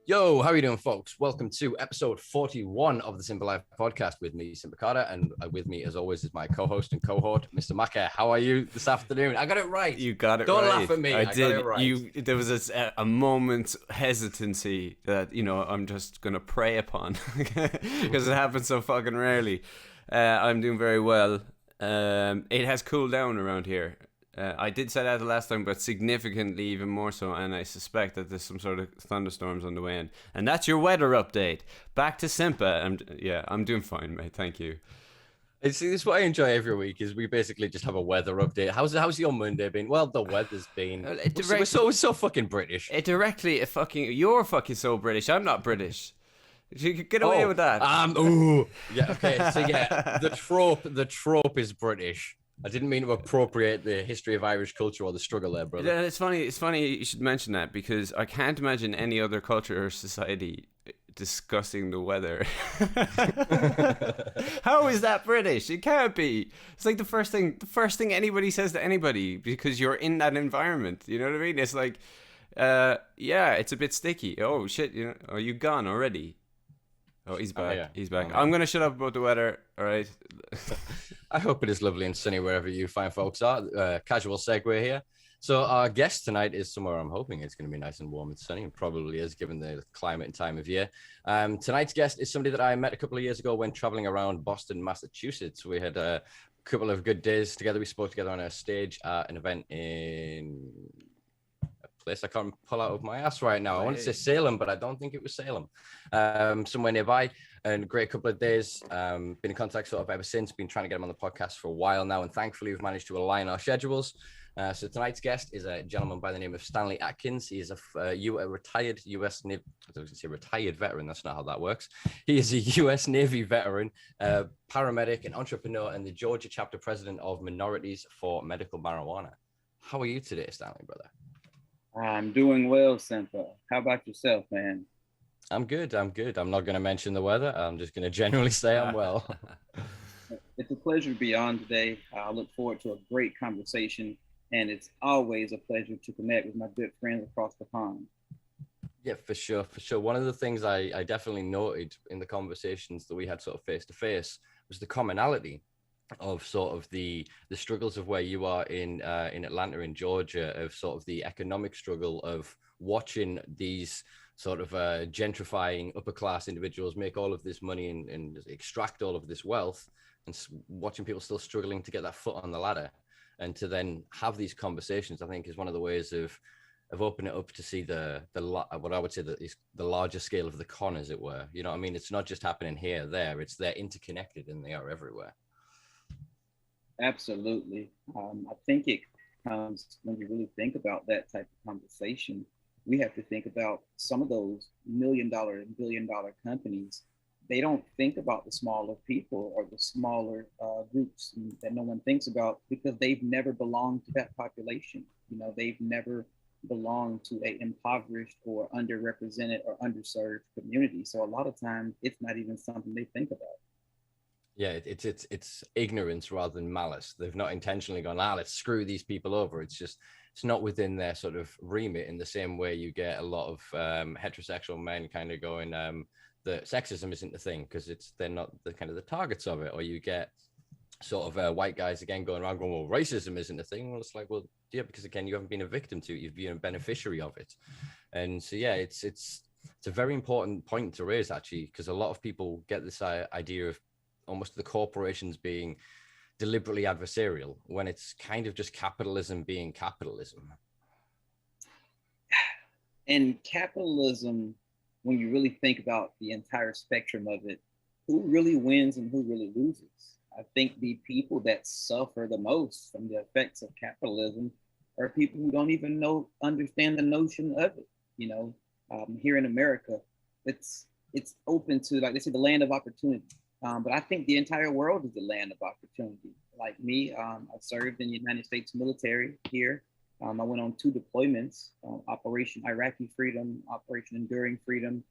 Yo, how are you doing, folks? Welcome to episode 41 of the Simpa Life Podcast with me, Simpa Carter, and with me, as always, is my co-host and cohort, Mr. Macca. How are you this afternoon? I got it right. You got it Don't right. Don't laugh at me. I did. got it right. There was a moment's hesitancy that, I'm just going to prey upon because it happens so fucking rarely. I'm doing very well. It has cooled down around here. I did say that the last time, but significantly even more so, and I suspect that there's some sort of thunderstorms on the way in. And that's your weather update. Back to Simpa. I'm doing fine, mate. Thank you. This is what I enjoy every week, is we basically just have a weather update. How's your Monday been? Well, the weather's been... We're so fucking British. You're fucking so British. I'm not British. You could get away with that. Yeah, okay. So yeah, the trope is British. I didn't mean to appropriate the history of Irish culture or the struggle there, brother. Yeah, it's funny you should mention that, because I can't imagine any other culture or society discussing the weather. How is that British? It can't be. It's like the first thing anybody says to anybody, because you're in that environment. You know what I mean? It's like, yeah, it's a bit sticky. Oh shit, are you gone already? Oh, he's back. Yeah. He's back. I'm going to shut up about the weather. All right. I hope it is lovely and sunny wherever you fine folks are. Casual segue here. So our guest tonight is somewhere I'm hoping it's going to be nice and warm and sunny, and probably is given the climate and time of year. Tonight's guest is somebody that I met a couple of years ago when traveling around Boston, Massachusetts. We had a couple of good days together. We spoke together on a stage at an event in... place I can't pull out of my ass right now. I want to say Salem, but I don't think it was Salem. Somewhere nearby, and a great couple of days. Been in contact sort of ever since. Been trying to get him on the podcast for a while now, and thankfully we've managed to align our schedules. So tonight's guest is a gentleman by the name of Stanley Atkins. He is a retired U.S. Navy. I was going to say retired veteran. That's not how that works. He is a U.S. Navy veteran, paramedic, an entrepreneur, and the Georgia chapter president of Minorities for Medical Marijuana. How are you today, Stanley, brother? I'm doing well, Simpa. How about yourself, man? I'm good. I'm not going to mention the weather. I'm just going to generally say I'm well. It's a pleasure to be on today. I look forward to a great conversation, and it's always a pleasure to connect with my good friends across the pond. Yeah, for sure. One of the things I definitely noted in the conversations that we had sort of face to face was the commonality of sort of the struggles of where you are in Atlanta, in Georgia, of sort of the economic struggle of watching these sort of gentrifying upper class individuals make all of this money and extract all of this wealth, and watching people still struggling to get that foot on the ladder, and to then have these conversations, I think, is one of the ways of opening it up to see what I would say that is the larger scale of the con, as it were. You know what I mean? It's not just happening here, there. They're interconnected, and they are everywhere. Absolutely. I think it comes when you really think about that type of conversation. We have to think about some of those $1 million and $1 billion companies. They don't think about the smaller people or the smaller groups that no one thinks about, because they've never belonged to that population. They've never belonged to a impoverished or underrepresented or underserved community. So a lot of times it's not even something they think about. Yeah, it's ignorance rather than malice. They've not intentionally gone, let's screw these people over. It's not within their sort of remit, in the same way you get a lot of heterosexual men kind of going, that sexism isn't the thing because they're not the kind of the targets of it. Or you get sort of white guys again going around going, well, racism isn't a thing. Well, it's like, well, yeah, because again, you haven't been a victim to it, you've been a beneficiary of it. And so yeah, it's a very important point to raise, actually, because a lot of people get this idea of almost the corporations being deliberately adversarial, when it's kind of just capitalism being capitalism. And capitalism, when you really think about the entire spectrum of it, who really wins and who really loses? I think the people that suffer the most from the effects of capitalism are people who don't even understand the notion of it. Here in America, it's open to, like they say, the land of opportunity. But I think the entire world is the land of opportunity. Like me, I served in the United States military here. I went on 2 deployments, Operation Iraqi Freedom, Operation Enduring Freedom.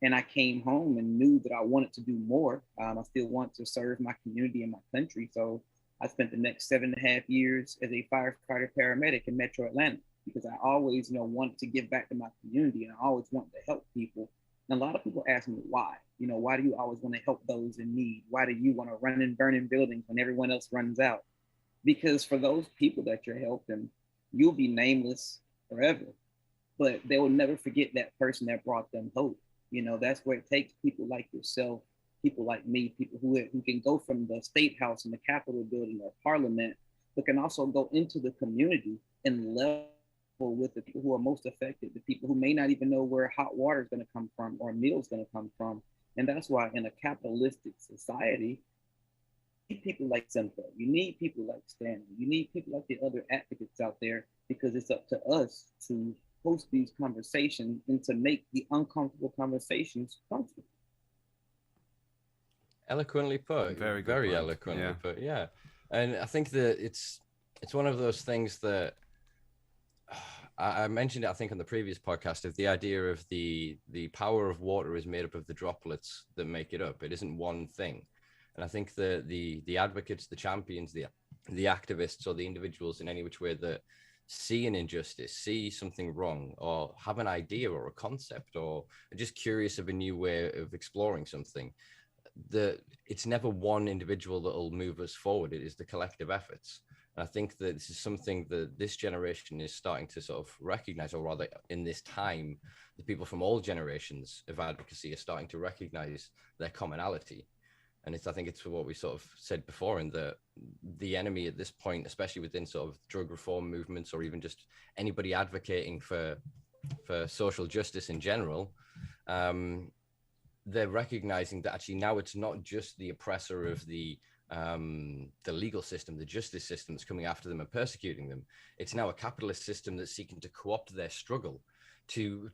And I came home and knew that I wanted to do more. I still want to serve my community and my country. So I spent the next 7.5 years as a firefighter paramedic in Metro Atlanta. because I always, wanted to give back to my community, and I always wanted to help people. And a lot of people ask me why. Why do you always want to help those in need? Why do you want to run and burn in buildings when everyone else runs out? Because for those people that you're helping, you'll be nameless forever, but they will never forget that person that brought them hope. That's where it takes people like yourself, people like me, people who can go from the State House and the Capitol building or Parliament, but can also go into the community and level with the people who are most affected, the people who may not even know where hot water is going to come from or a meal is going to come from. And that's why in a capitalistic society, you need people like Simpa, you need people like Stanley, you need people like the other advocates out there, because it's up to us to host these conversations and to make the uncomfortable conversations comfortable. Eloquently put. Very eloquently put. Yeah. And I think that it's one of those things that I mentioned it, I think, on the previous podcast, of the idea of the power of water is made up of the droplets that make it up. It isn't one thing. And I think that the advocates, the champions, the activists, or the individuals in any which way that see an injustice, see something wrong, or have an idea or a concept, or are just curious of a new way of exploring something, it's never one individual that will move us forward. It is the collective efforts. And I think that this is something that this generation is starting to sort of recognize, or rather in this time, the people from all generations of advocacy are starting to recognize their commonality. And I think it's what we sort of said before, in the enemy at this point, especially within sort of drug reform movements, or even just anybody advocating for social justice in general, they're recognizing that actually now it's not just the oppressor of the legal system, the justice system, that's coming after them and persecuting them. It's now a capitalist system that's seeking to co-opt their struggle to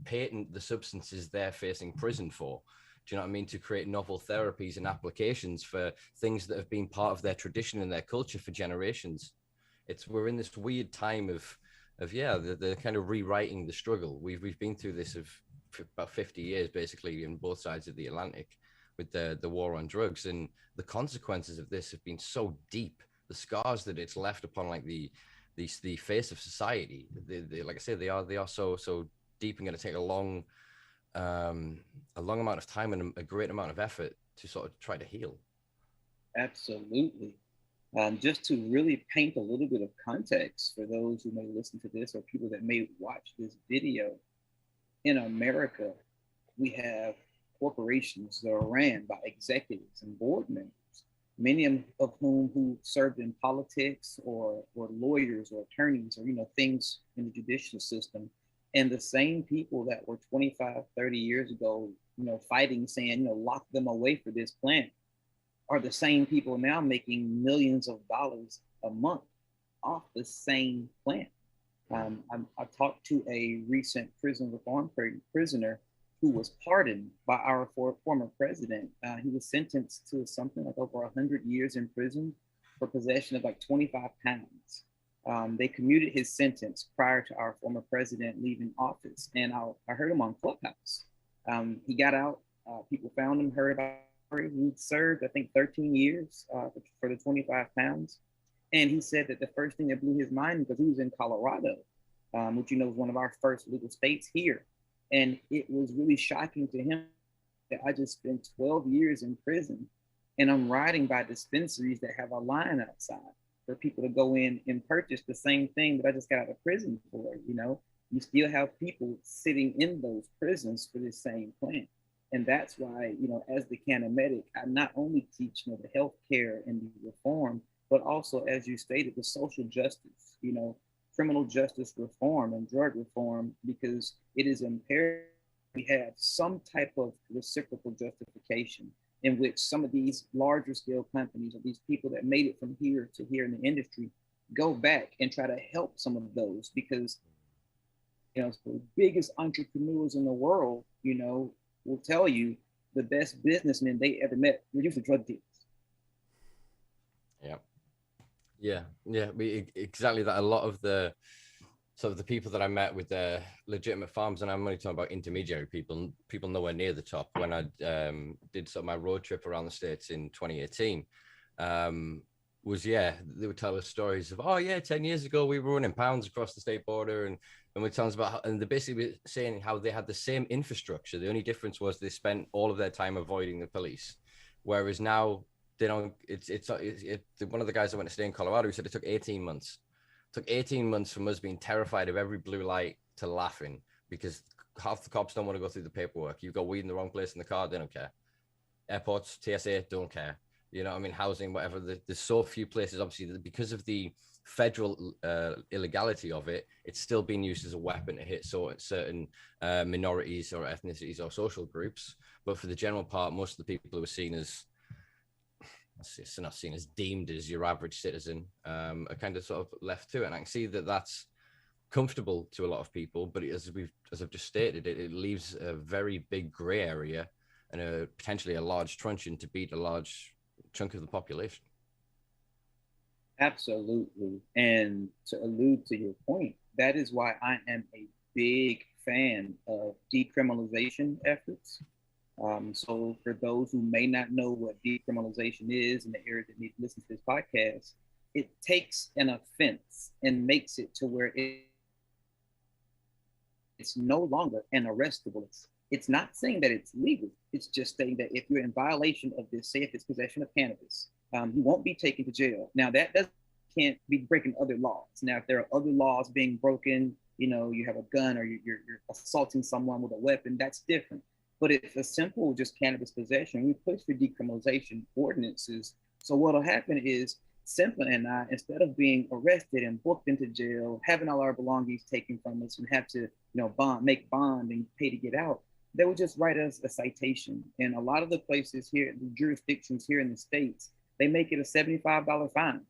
patent the substances they're facing prison for. Do you know what I mean? To create novel therapies and applications for things that have been part of their tradition and their culture for generations. We're in this weird time of the kind of rewriting the struggle. We've been through this for about 50 years, basically, on both sides of the Atlantic, with the war on drugs, and the consequences of this have been so deep. The scars that it's left upon the face of society, they like I say, they are so deep, and going to take a long amount of time and a great amount of effort to sort of try to heal. Absolutely. Just to really paint a little bit of context for those who may listen to this, or people that may watch this video, in America, we have corporations that are ran by executives and board members, many of whom who served in politics or lawyers or attorneys, or things in the judicial system. And the same people that were 25, 30 years ago, fighting, saying, lock them away for this plant, are the same people now making millions of dollars a month off the same plant. I talked to a recent prison reform prisoner who was pardoned by our former president. He was sentenced to something like over 100 years in prison for possession of like 25 pounds. They commuted his sentence prior to our former president leaving office. And I heard him on Clubhouse. He got out, people found him, heard about him. He served, I think, 13 years for the 25 pounds. And he said that the first thing that blew his mind, because he was in Colorado, which is one of our first legal states here. And it was really shocking to him that I just spent 12 years in prison, and I'm riding by dispensaries that have a line outside for people to go in and purchase the same thing that I just got out of prison for. You still have people sitting in those prisons for the same plant. And that's why, as the paramedic, I not only teach the healthcare and the reform, but also, as you stated, the social justice, criminal justice reform and drug reform, because it is imperative we have some type of reciprocal justification in which some of these larger scale companies, or these people that made it from here to here in the industry, go back and try to help some of those, because the biggest entrepreneurs in the world, will tell you the best businessmen they ever met were usually drug dealers. Yeah, exactly that. A lot of the people that I met with their legitimate farms, and I'm only talking about intermediary people nowhere near the top. When I did sort of my road trip around the States in 2018, was, yeah, they would tell us stories of, oh yeah, 10 years ago we were running pounds across the state border, and we tell us about how, and they basically were saying how they had the same infrastructure. The only difference was they spent all of their time avoiding the police, whereas now they don't. One of the guys that went to stay in Colorado, he said it took 18 months. It took 18 months from us being terrified of every blue light to laughing, because half the cops don't want to go through the paperwork. You've got weed in the wrong place in the car, they don't care. Airports, TSA, don't care. You know what I mean? Housing, whatever. There's so few places, obviously, because of the federal illegality of it, it's still being used as a weapon to hit certain minorities or ethnicities or social groups. But for the general part, most of the people who are seen as, it's not seen as, deemed as your average citizen, are kind of sort of left to it. And I can see that that's comfortable to a lot of people, but as I've just stated, it leaves a very big gray area and potentially a large truncheon to beat a large chunk of the population. Absolutely. And to allude to your point, that is why I am a big fan of decriminalization efforts. So for those who may not know what decriminalization is in the area that need to listen to this podcast, it takes an offense and makes it to where it's no longer an arrestable. It's not saying that it's legal. It's just saying that if you're in violation of this, say if it's possession of cannabis, you won't be taken to jail. Now that can't be breaking other laws. Now, if there are other laws being broken, you have a gun or you're assaulting someone with a weapon, that's different. But if a simple just cannabis possession, we push for decriminalization ordinances. So what'll happen is Simpa and I, instead of being arrested and booked into jail, having all our belongings taken from us and have to, make bond and pay to get out, they would just write us a citation. And a lot of the places here, the jurisdictions here in the States, they make it a $75 fine.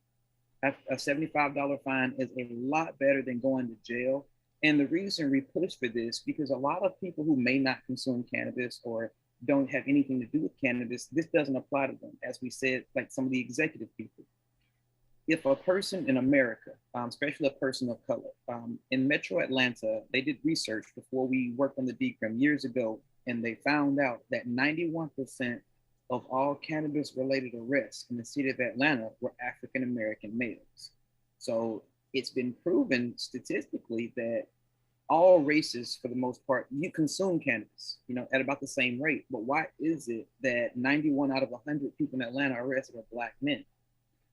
A $75 fine is a lot better than going to jail. And the reason we push for this, because a lot of people who may not consume cannabis or don't have anything to do with cannabis, this doesn't apply to them. As we said, like some of the executive people. If a person in America, especially a person of color, in Metro Atlanta, they did research before we worked on the decrim years ago, and they found out that 91% of all cannabis-related arrests in the city of Atlanta were African-American males. So it's been proven statistically that all races, for the most part, you consume cannabis, at about the same rate. But why is it that 91 out of 100 people in Atlanta arrested are Black men?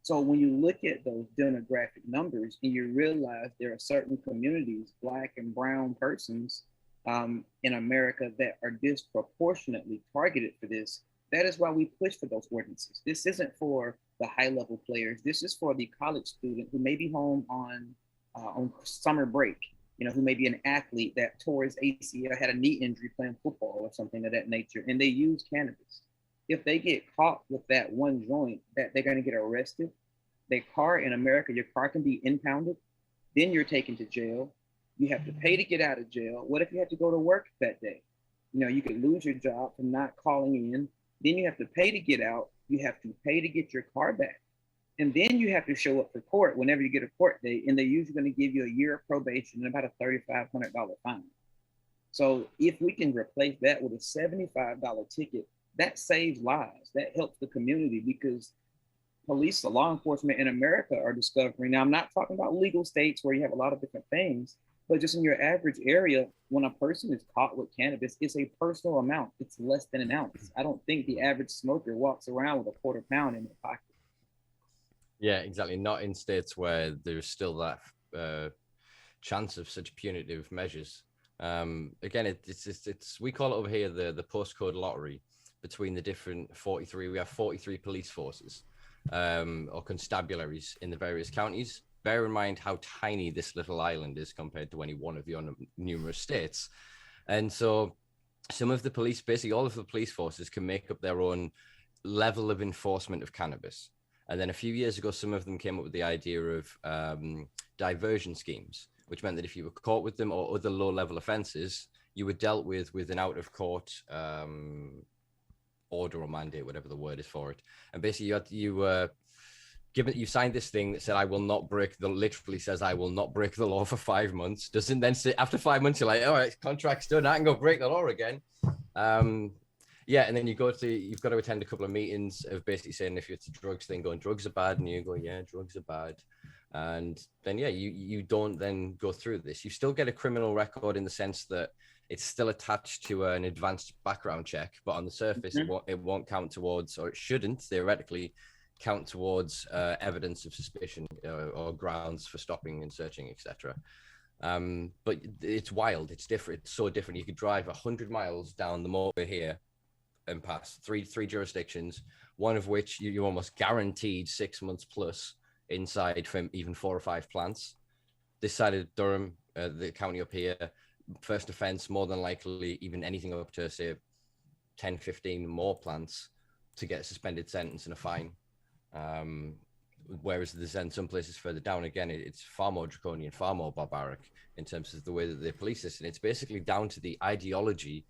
So when you look at those demographic numbers and you realize there are certain communities, Black and brown persons in America, that are disproportionately targeted for this, that is why we push for those ordinances. This isn't for the high-level players. This is for the college student who may be home on summer break, who may be an athlete that tore his ACL, had a knee injury playing football or something of that nature, and they use cannabis. If they get caught with that one joint, that they're going to get arrested. Their car in America, your car can be impounded. Then you're taken to jail. You have to pay to get out of jail. What if you have to go to work that day? You could lose your job for not calling in. Then you have to pay to get out. You have to pay to get your car back. And then you have to show up for court whenever you get a court date. And they're usually going to give you a year of probation and about a $3,500 fine. So if we can replace that with a $75 ticket, that saves lives. That helps the community, because police, law enforcement in America are discovering. Now, I'm not talking about legal states where you have a lot of different things, but just in your average area, when a person is caught with cannabis, it's a personal amount. It's less than an ounce. I don't think the average smoker walks around with a quarter pound in their pocket. Yeah, exactly. Not in states where there's still that chance of such punitive measures. Again, it's we call it over here the postcode lottery between the different 43. We have 43 police forces or constabularies in the various counties. Bear in mind how tiny this little island is compared to any one of your numerous states. And so some of the police, basically all of the police forces, can make up their own level of enforcement of cannabis. And then a few years ago, some of them came up with the idea of diversion schemes, which meant that if you were caught with them or other low-level offenses, you were dealt with an out-of-court order or mandate, whatever the word is for it. And basically, you signed this thing that said, I will not break literally says, I will not break the law for 5 months. Doesn't then say after 5 months, you're like, all right, contract's done. I can go break the law again. Yeah, and then you've got to attend a couple of meetings of basically saying if it's a drugs thing, going drugs are bad, and you go, yeah, drugs are bad. And then, yeah, you don't then go through this. You still get a criminal record in the sense that it's still attached to an advanced background check, but on the surface, it won't count towards, or it shouldn't theoretically count towards evidence of suspicion or grounds for stopping and searching, etc. But it's wild. It's different. It's so different. You could drive 100 miles down the motorway here and pass three jurisdictions, one of which you almost guaranteed 6 months plus inside from even 4 or 5 plants. This side of Durham, the county up here, first offense, more than likely even anything up to, say, 10, 15 more plants to get a suspended sentence and a fine. Whereas there's then some places further down, again, it's far more draconian, far more barbaric in terms of the way that they police this. And it's basically down to the ideology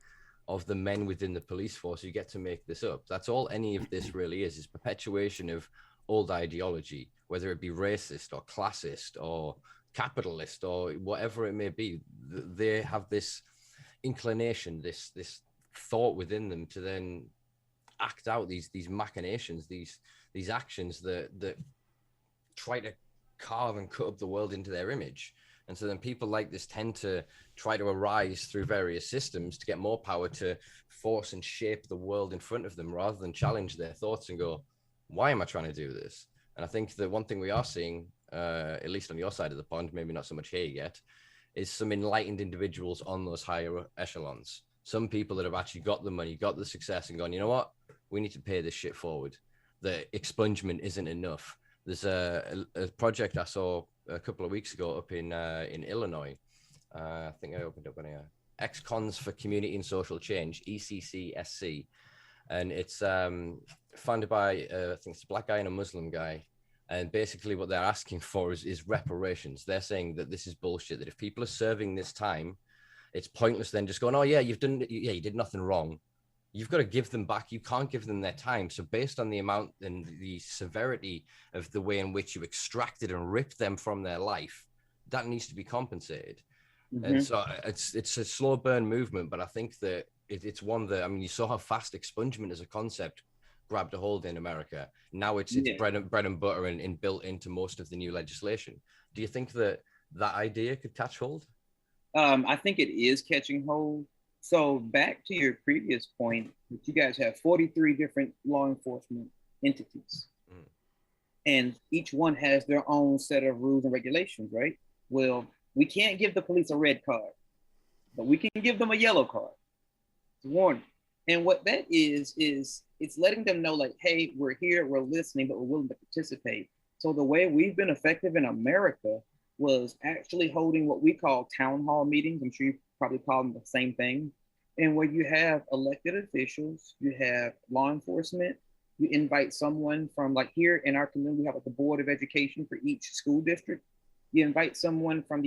of the men within the police force who get to make this up. That's all any of this really is perpetuation of old ideology, whether it be racist or classist or capitalist or whatever it may be. They have this inclination, this thought within them to then act out these machinations, these actions that try to carve and cut up the world into their image. And so then people like this tend to try to arise through various systems to get more power to force and shape the world in front of them rather than challenge their thoughts and go, why am I trying to do this? And I think the one thing we are seeing, at least on your side of the pond, maybe not so much here yet, is some enlightened individuals on those higher echelons. Some people that have actually got the money, got the success and gone, you know what? We need to pay this shit forward. The expungement isn't enough. There's a project I saw a couple of weeks ago up in Illinois. I think I opened up on here. Ex-Cons for Community and Social Change, ECCSC. And it's funded by, I think it's a black guy and a Muslim guy. And basically what they're asking for is reparations. They're saying that this is bullshit, that if people are serving this time, it's pointless then just going, oh yeah, you did nothing wrong. You've got to give them back. You can't give them their time. So based on the amount and the severity of the way in which you extracted and ripped them from their life, that needs to be compensated. And so it's a slow burn movement, but I think that it's one that, I mean, you saw how fast expungement as a concept grabbed a hold in America. Now it's bread and butter and built into most of the new legislation. Do you think that idea could catch hold? I think it is catching hold. So back to your previous point, that you guys have 43 different law enforcement entities. And each one has their own set of rules and regulations, right? Well, we can't give the police a red card, but we can give them a yellow card. It's a warning. And what that is it's letting them know, like, hey, we're here, we're listening, but we're willing to participate. So the way we've been effective in America was actually holding what we call town hall meetings. I'm sure you probably call them the same thing. And where you have elected officials, you have law enforcement, you invite someone from, like here in our community, we have like the Board of Education for each school district. You invite someone from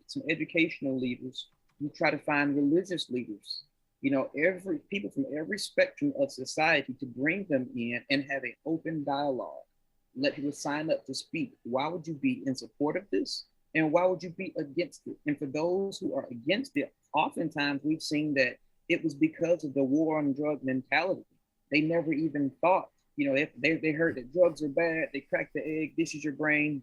some educational leaders. You try to find religious leaders, you know, people from every spectrum of society, to bring them in and have an open dialogue. Let people sign up to speak. Why would you be in support of this? And why would you be against it? And for those who are against it, oftentimes we've seen that it was because of the war on drug mentality. They never even thought, you know, they heard that drugs are bad, they cracked the egg, this is your brain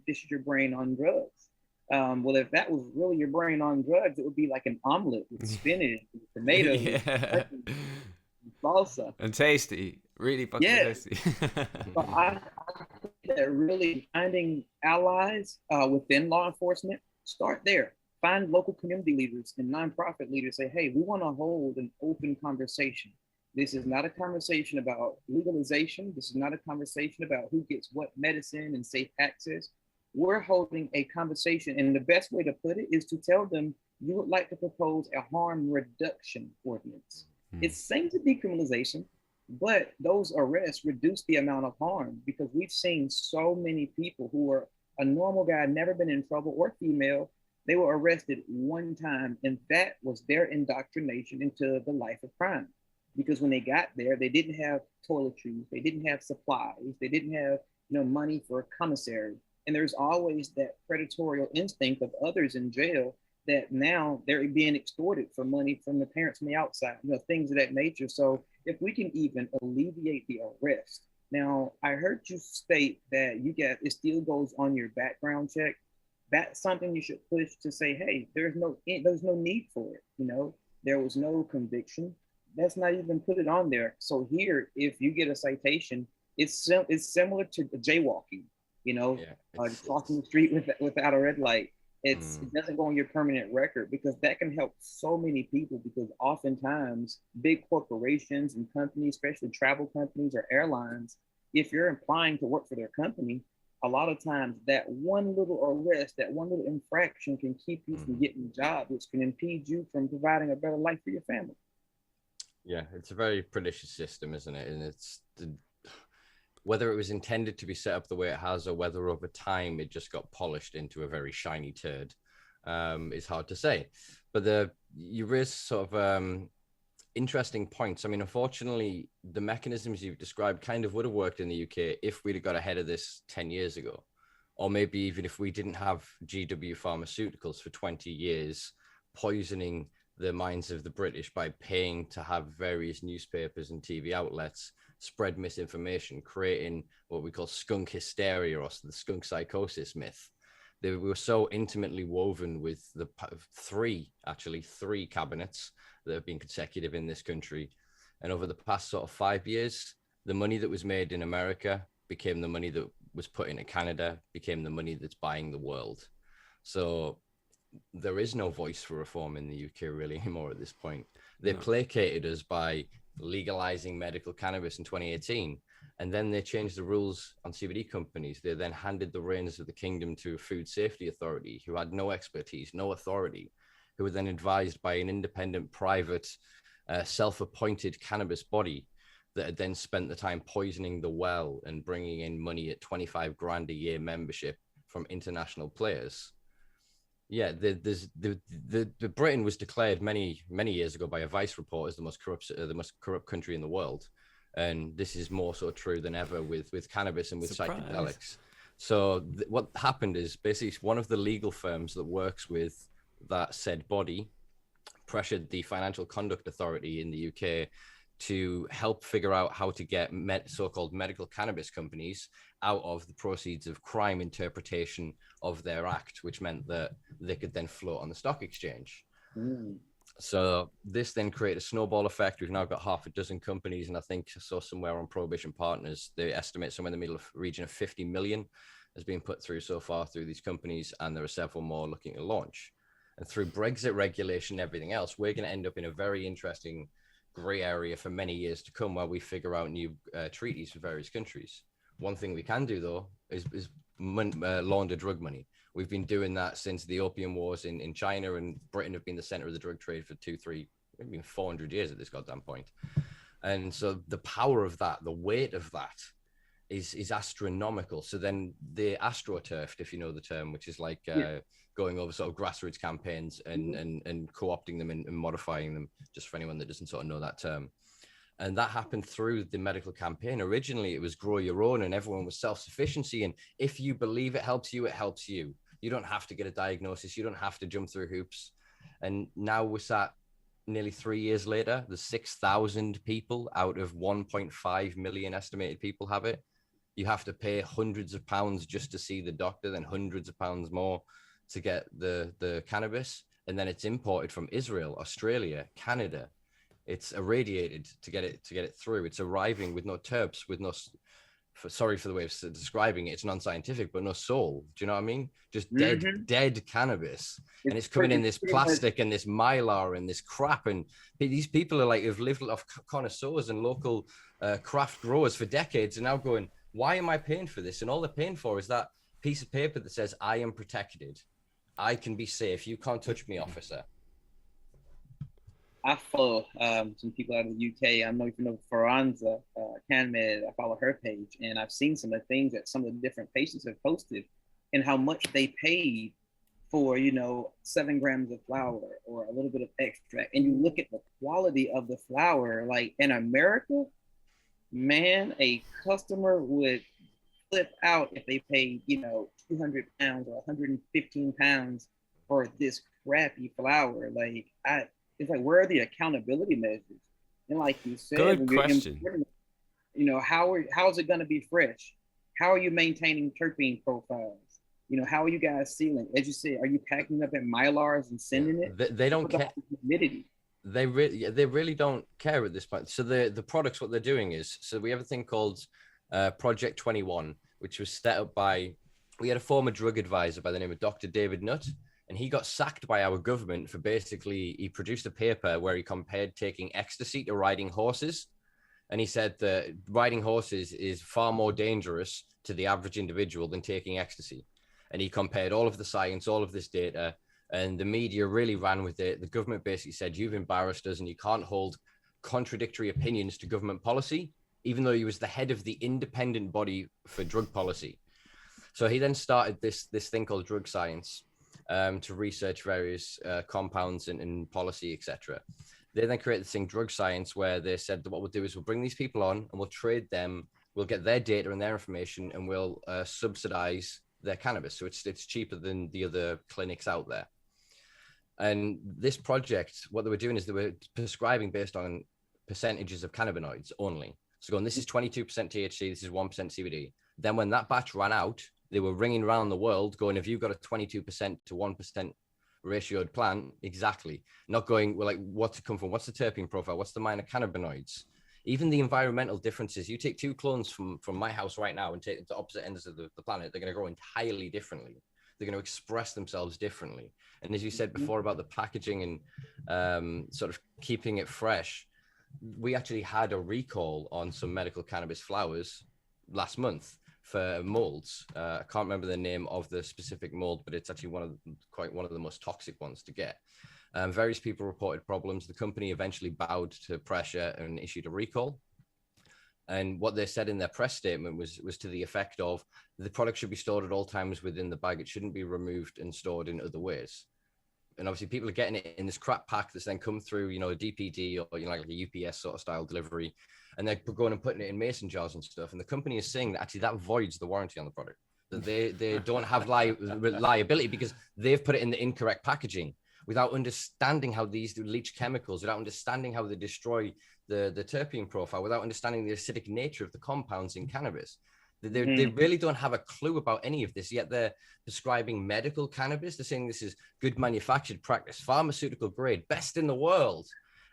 on drugs. Well, if that was really your brain on drugs, it would be like an omelet with spinach, and tomatoes, and salsa. And tasty, really fucking tasty. But I think that really finding allies within law enforcement, start there. Find local community leaders and nonprofit leaders. Say, hey, we want to hold an open conversation. This is not a conversation about legalization. This is not a conversation about who gets what medicine and safe access. We're holding a conversation, and the best way to put it is to tell them you would like to propose a harm reduction ordinance. It's same to decriminalization, but those arrests reduce the amount of harm, because we've seen so many people who are a normal guy, never been in trouble, or female, they were arrested one time, and that was their indoctrination into the life of crime. Because when they got there, they didn't have toiletries, they didn't have supplies, they didn't have money for a commissary. And there's always that predatory instinct of others in jail that now they're being extorted for money from the parents from the outside, things of that nature. So if we can even alleviate the arrest. Now, I heard you state that it still goes on your background check. That's something you should push to say, hey, there's no need for it. There was no conviction. Let's not even put it on there. So here, if you get a citation, it's similar to jaywalking. Crossing the street without a red light. It doesn't go on your permanent record, because that can help so many people, because oftentimes big corporations and companies, especially travel companies or airlines, if you're applying to work for their company, a lot of times that one little arrest, that one little infraction can keep you from getting a job, which can impede you from providing a better life for your family. Yeah, it's a very pernicious system, isn't it? And whether it was intended to be set up the way it has, or whether over time it just got polished into a very shiny turd, is hard to say. But you raise sort of interesting points. I mean, unfortunately, the mechanisms you've described kind of would have worked in the UK if we'd have got ahead of this 10 years ago, or maybe even if we didn't have GW Pharmaceuticals for 20 years poisoning the minds of the British by paying to have various newspapers and TV outlets spread misinformation, creating what we call skunk hysteria, or the skunk psychosis myth. They were so intimately woven with the three cabinets that have been consecutive in this country. And over the past sort of 5 years, the money that was made in America became the money that was put into Canada, became the money that's buying the world. So there is no voice for reform in the UK really anymore at this point. They placated us by legalizing medical cannabis in 2018, and then they changed the rules on CBD companies. They then handed the reins of the kingdom to a food safety authority who had no expertise, no authority, who were then advised by an independent, private, self-appointed cannabis body that had then spent the time poisoning the well and bringing in money at 25 grand a year membership from international players. Yeah, the Britain was declared many years ago by a Vice report as the most corrupt country in the world, and this is more so true than ever with cannabis and with psychedelics. So what happened is basically one of the legal firms that works with that said body pressured the Financial Conduct Authority in the UK to help figure out how to get so-called medical cannabis companies out of the proceeds of crime interpretation of their act, which meant that they could then float on the stock exchange. So this then created a snowball effect. We've now got half a dozen companies, and I think I saw somewhere on Prohibition Partners, they estimate somewhere in the region of 50 million has been put through so far through these companies, and there are several more looking to launch. And through Brexit regulation and everything else, we're going to end up in a very interesting gray area for many years to come, while we figure out new treaties for various countries. One thing we can do, though, is launder drug money. We've been doing that since the opium wars in China, and Britain have been the center of the drug trade for 400 years at this goddamn point. And so the power of that, the weight of that is astronomical. So then they astroturfed, if you know the term, which is like going over sort of grassroots campaigns and co-opting them and modifying them, just for anyone that doesn't sort of know that term. And that happened through the medical campaign. Originally, it was grow your own, and everyone was self-sufficiency. And if you believe it helps you, it helps you. You don't have to get a diagnosis. You don't have to jump through hoops. And now we're sat nearly 3 years later, there's 6,000 people out of 1.5 million estimated people have it. You have to pay hundreds of pounds just to see the doctor, then hundreds of pounds more to get the cannabis. And then it's imported from Israel, Australia, Canada. It's irradiated to get it through. It's arriving with no terps, with no, sorry for the way of describing it, it's non-scientific, but no soul. Do you know what I mean? Just dead cannabis. And it's coming in this plastic and this mylar and this crap. And these people are like, have lived off connoisseurs and local craft growers for decades, and now going, why am I paying for this? And all they're paying for is that piece of paper that says, I am protected. I can be safe. You can't touch me, officer. I follow some people out of the UK. I know if you know Faranza CanMed. I follow her page, and I've seen some of the things that some of the different patients have posted, and how much they paid for 7 grams of flour or a little bit of extract. And you look at the quality of the flour, like in America, man, a customer would flip out if they paid 200 pounds or 115 pounds for this crappy flower. Like it's like, where are the accountability measures? And like you said, Good when you're question. importing, you know, how's it going to be fresh? How are you maintaining terpene profiles? You know, how are you guys sealing? As you said, are you packing up in Mylars and sending it? They don't care. Humidity. They really don't care at this point. So the products, what they're doing is, so we have a thing called Project 21, which was set up by, we had a former drug advisor by the name of Dr. David Nutt, and he got sacked by our government for basically, he produced a paper where he compared taking ecstasy to riding horses. And he said that riding horses is far more dangerous to the average individual than taking ecstasy. And he compared all of the science, all of this data, and the media really ran with it. The government basically said, you've embarrassed us and you can't hold contradictory opinions to government policy, even though he was the head of the independent body for drug policy. So he then started this thing called drug science to research various compounds and policy, etc. They then created this thing, drug science, where they said that what we'll do is we'll bring these people on and we'll trade them, we'll get their data and their information, and we'll subsidize their cannabis. So it's cheaper than the other clinics out there. And this project, what they were doing is they were prescribing based on percentages of cannabinoids only. So going, this is 22% THC, this is 1% CBD. Then when that batch ran out, they were ringing around the world going, have you got a 22% to 1% ratioed plant? Exactly. Not going, well, like, what's it come from? What's the terpene profile? What's the minor cannabinoids? Even the environmental differences. You take two clones from my house right now and take them to opposite ends of the planet, they're going to grow entirely differently. They're going to express themselves differently. And as you said before about the packaging and sort of keeping it fresh, we actually had a recall on some medical cannabis flowers last month for molds. I can't remember the name of the specific mold, but it's actually one of the most toxic ones to get. Various people reported problems. The company eventually bowed to pressure and issued a recall. And what they said in their press statement was to the effect of, the product should be stored at all times within the bag. It shouldn't be removed and stored in other ways. And obviously people are getting it in this crap pack that's then come through, a DPD or, like a UPS sort of style delivery. And they're going and putting it in mason jars and stuff. And the company is saying that actually that voids the warranty on the product, that they don't have liability because they've put it in the incorrect packaging without understanding how these leach chemicals, without understanding how they destroy the terpene profile, without understanding the acidic nature of the compounds in cannabis. They really don't have a clue about any of this, yet they're prescribing medical cannabis. They're saying this is good manufactured practice, pharmaceutical grade, best in the world.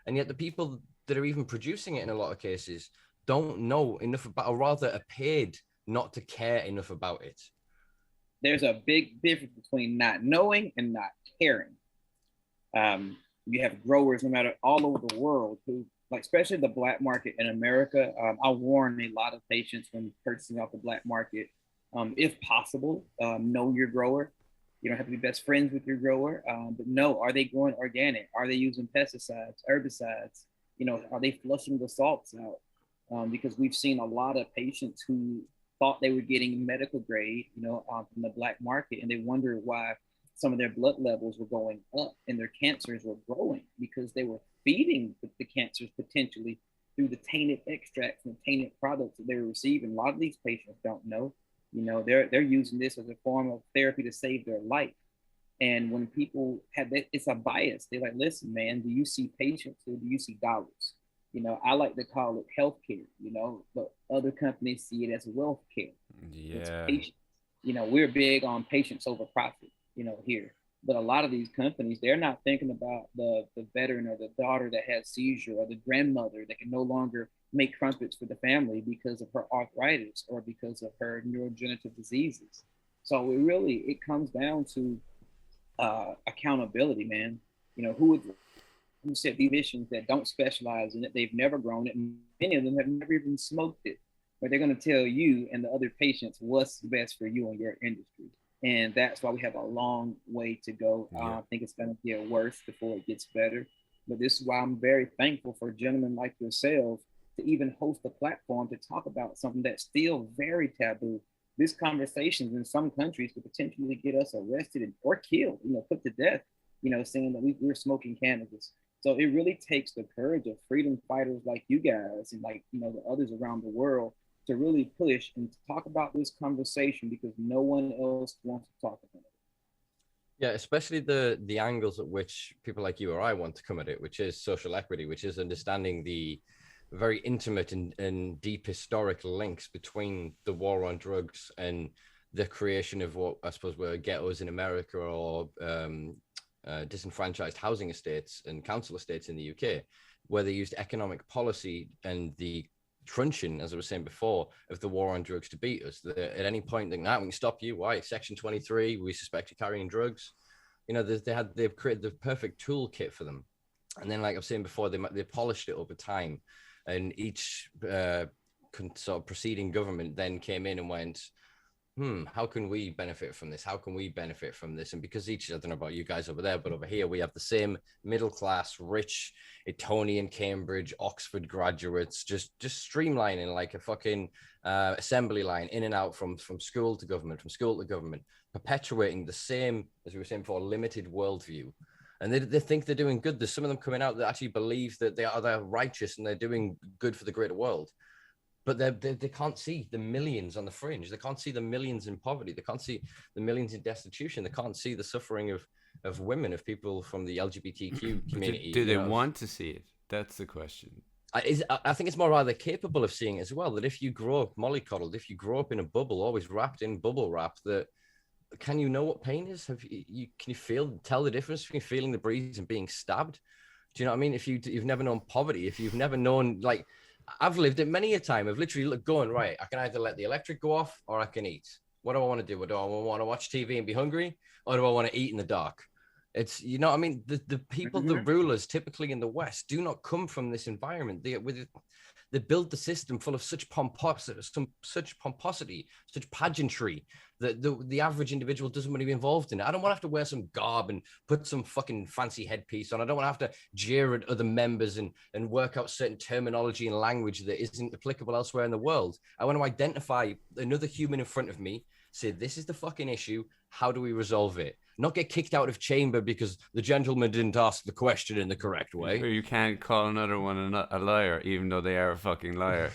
And yet the people that are even producing it in a lot of cases don't know enough about, or rather are paid not to care enough about it. There's a big difference between not knowing and not caring. You have growers no matter all over the world who, like, especially the black market in America. I warn a lot of patients when purchasing off the black market, if possible, know your grower. You don't have to be best friends with your grower, but know, are they growing organic? Are they using pesticides, herbicides? Are they flushing the salts out? Because we've seen a lot of patients who thought they were getting medical grade, from the black market, and they wondered why some of their blood levels were going up and their cancers were growing, because they were feeding the cancers potentially through the tainted extracts and tainted products that they were receiving. A lot of these patients don't know, they're using this as a form of therapy to save their life. And when people have that, it's a bias. They're like, listen, man, do you see patients or do you see dollars? I like to call it healthcare, but other companies see it as wealth care. Yeah. It's patience. We're big on patience over profit, here. But a lot of these companies, they're not thinking about the veteran or the daughter that has seizure, or the grandmother that can no longer make crumpets for the family because of her arthritis or because of her neurodegenerative diseases. So it comes down to accountability, man. Who set these missions that don't specialize in it? They've never grown it. And many of them have never even smoked it. But they're going to tell you and the other patients what's best for you and your industry. And that's why we have a long way to go. Yeah. I think it's going to get worse before it gets better. But this is why I'm very thankful for gentlemen like yourself to even host a platform to talk about something that's still very taboo. This conversations in some countries could potentially get us arrested or killed, put to death, saying that we're smoking cannabis. So it really takes the courage of freedom fighters like you guys and the others around the world to really push and talk about this conversation, because no one else wants to talk about it. Yeah, especially the angles at which people like you or I want to come at it, which is social equity, which is understanding the very intimate and deep historic links between the war on drugs and the creation of what I suppose were ghettos in America, or disenfranchised housing estates and council estates in the UK, where they used economic policy and the truncheon, as I was saying before, of the war on drugs to beat us. At any point, they we can stop you. Why? Section 23, we suspect you carrying drugs. You know, they've created the perfect toolkit for them. And then, like I was saying before, they polished it over time. And each sort of preceding government then came in and went, how can we benefit from this? How can we benefit from this? And because I don't know about you guys over there, but over here we have the same middle class, rich Etonian, Cambridge, Oxford graduates, just streamlining like a fucking assembly line in and out from school to government, perpetuating the same, as we were saying before, limited worldview. And they think they're doing good. There's some of them coming out that actually believe that they're righteous and they're doing good for the greater world. But they can't see the millions on the fringe. They can't see the millions in poverty. They can't see the millions in destitution. They can't see the suffering of women, of people from the LGBTQ community. Do they want to see it? That's the question. I think it's more rather capable of seeing it as well. That if you grow up mollycoddled, if you grow up in a bubble, always wrapped in bubble wrap, that can you know what pain is? Can you tell the difference between feeling the breeze and being stabbed? Do you know what I mean? If you've never known poverty, if you've never known, like, I've lived it many a time. I've literally going, right, I can either let the electric go off or I can eat. What do I want to do? Do I want to watch TV and be hungry, or do I want to eat in the dark? It's, you know what I mean? The people, the rulers typically in the West do not come from this environment. They build the system full of such pomposity, such pageantry that the average individual doesn't want to be involved in it. I don't want to have to wear some garb and put some fucking fancy headpiece on. I don't want to have to jeer at other members and work out certain terminology and language that isn't applicable elsewhere in the world. I want to identify another human in front of me, say, this is the fucking issue. How do we resolve it? Not get kicked out of chamber because the gentleman didn't ask the question in the correct way. Or you can't call another one a liar, even though they are a fucking liar.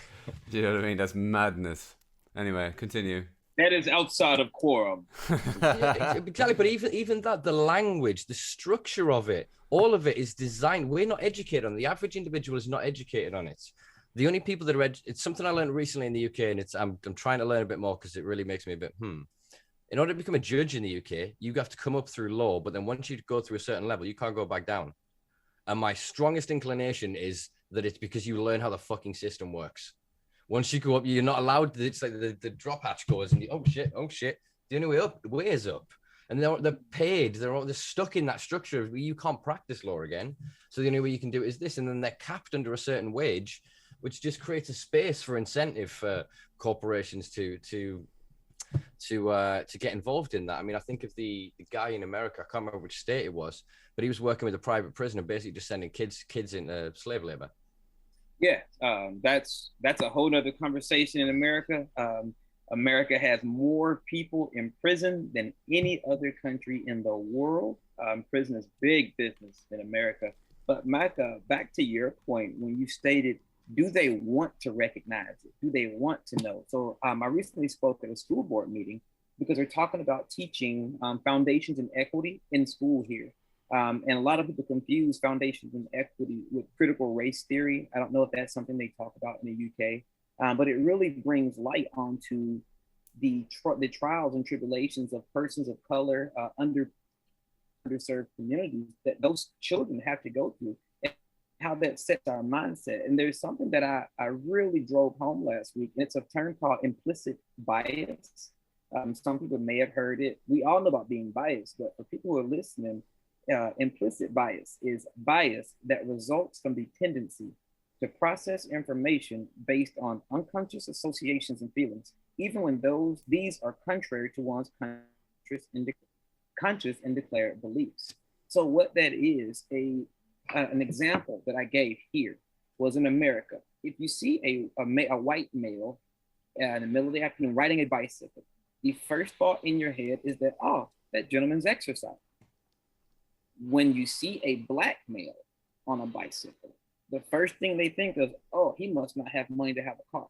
Do you know what I mean? That's madness. Anyway, continue. That is outside of quorum. Yeah, exactly, but even that, the language, the structure of it, all of it is designed. We're not educated on it. The average individual is not educated on it. The only people that are it's something I learned recently in the UK, and I'm trying to learn a bit more because it really makes me a bit In order to become a judge in the UK, you have to come up through law, but then once you go through a certain level, you can't go back down. And my strongest inclination is that it's because you learn how the fucking system works. Once you go up, you're not allowed. It's like the drop hatch goes, and oh shit. The only way is up. And they're paid. They're stuck in that structure. You can't practice law again. So the only way you can do it is this. And then they're capped under a certain wage, which just creates a space for incentive for corporations to get involved in that. I mean, I think of the guy in America, I can't remember which state it was, but he was working with a private prisoner, basically just sending kids into slave labor. Yeah, that's a whole nother conversation in America. America has more people in prison than any other country in the world. Prison is big business in America. But Micah, back to your point when you stated, do they want to recognize it? Do they want to know? So I recently spoke at a school board meeting because they're talking about teaching foundations in equity in school here. And a lot of people confuse foundations in equity with critical race theory. I don't know if that's something they talk about in the UK, but it really brings light onto the trials and tribulations of persons of color, underserved communities that those children have to go through, and how that sets our mindset. And there's something that I really drove home last week, and it's a term called implicit bias. Some people may have heard it. We all know about being biased, but for people who are listening, implicit bias is bias that results from the tendency to process information based on unconscious associations and feelings, even when these are contrary to one's conscious and declared beliefs. So what that is, an example that I gave here was in America. If you see a white male in the middle of the afternoon riding a bicycle, the first thought in your head is that, oh, that gentleman's exercising. When you see a black male on a bicycle, the first thing they think of, oh, he must not have money to have a car.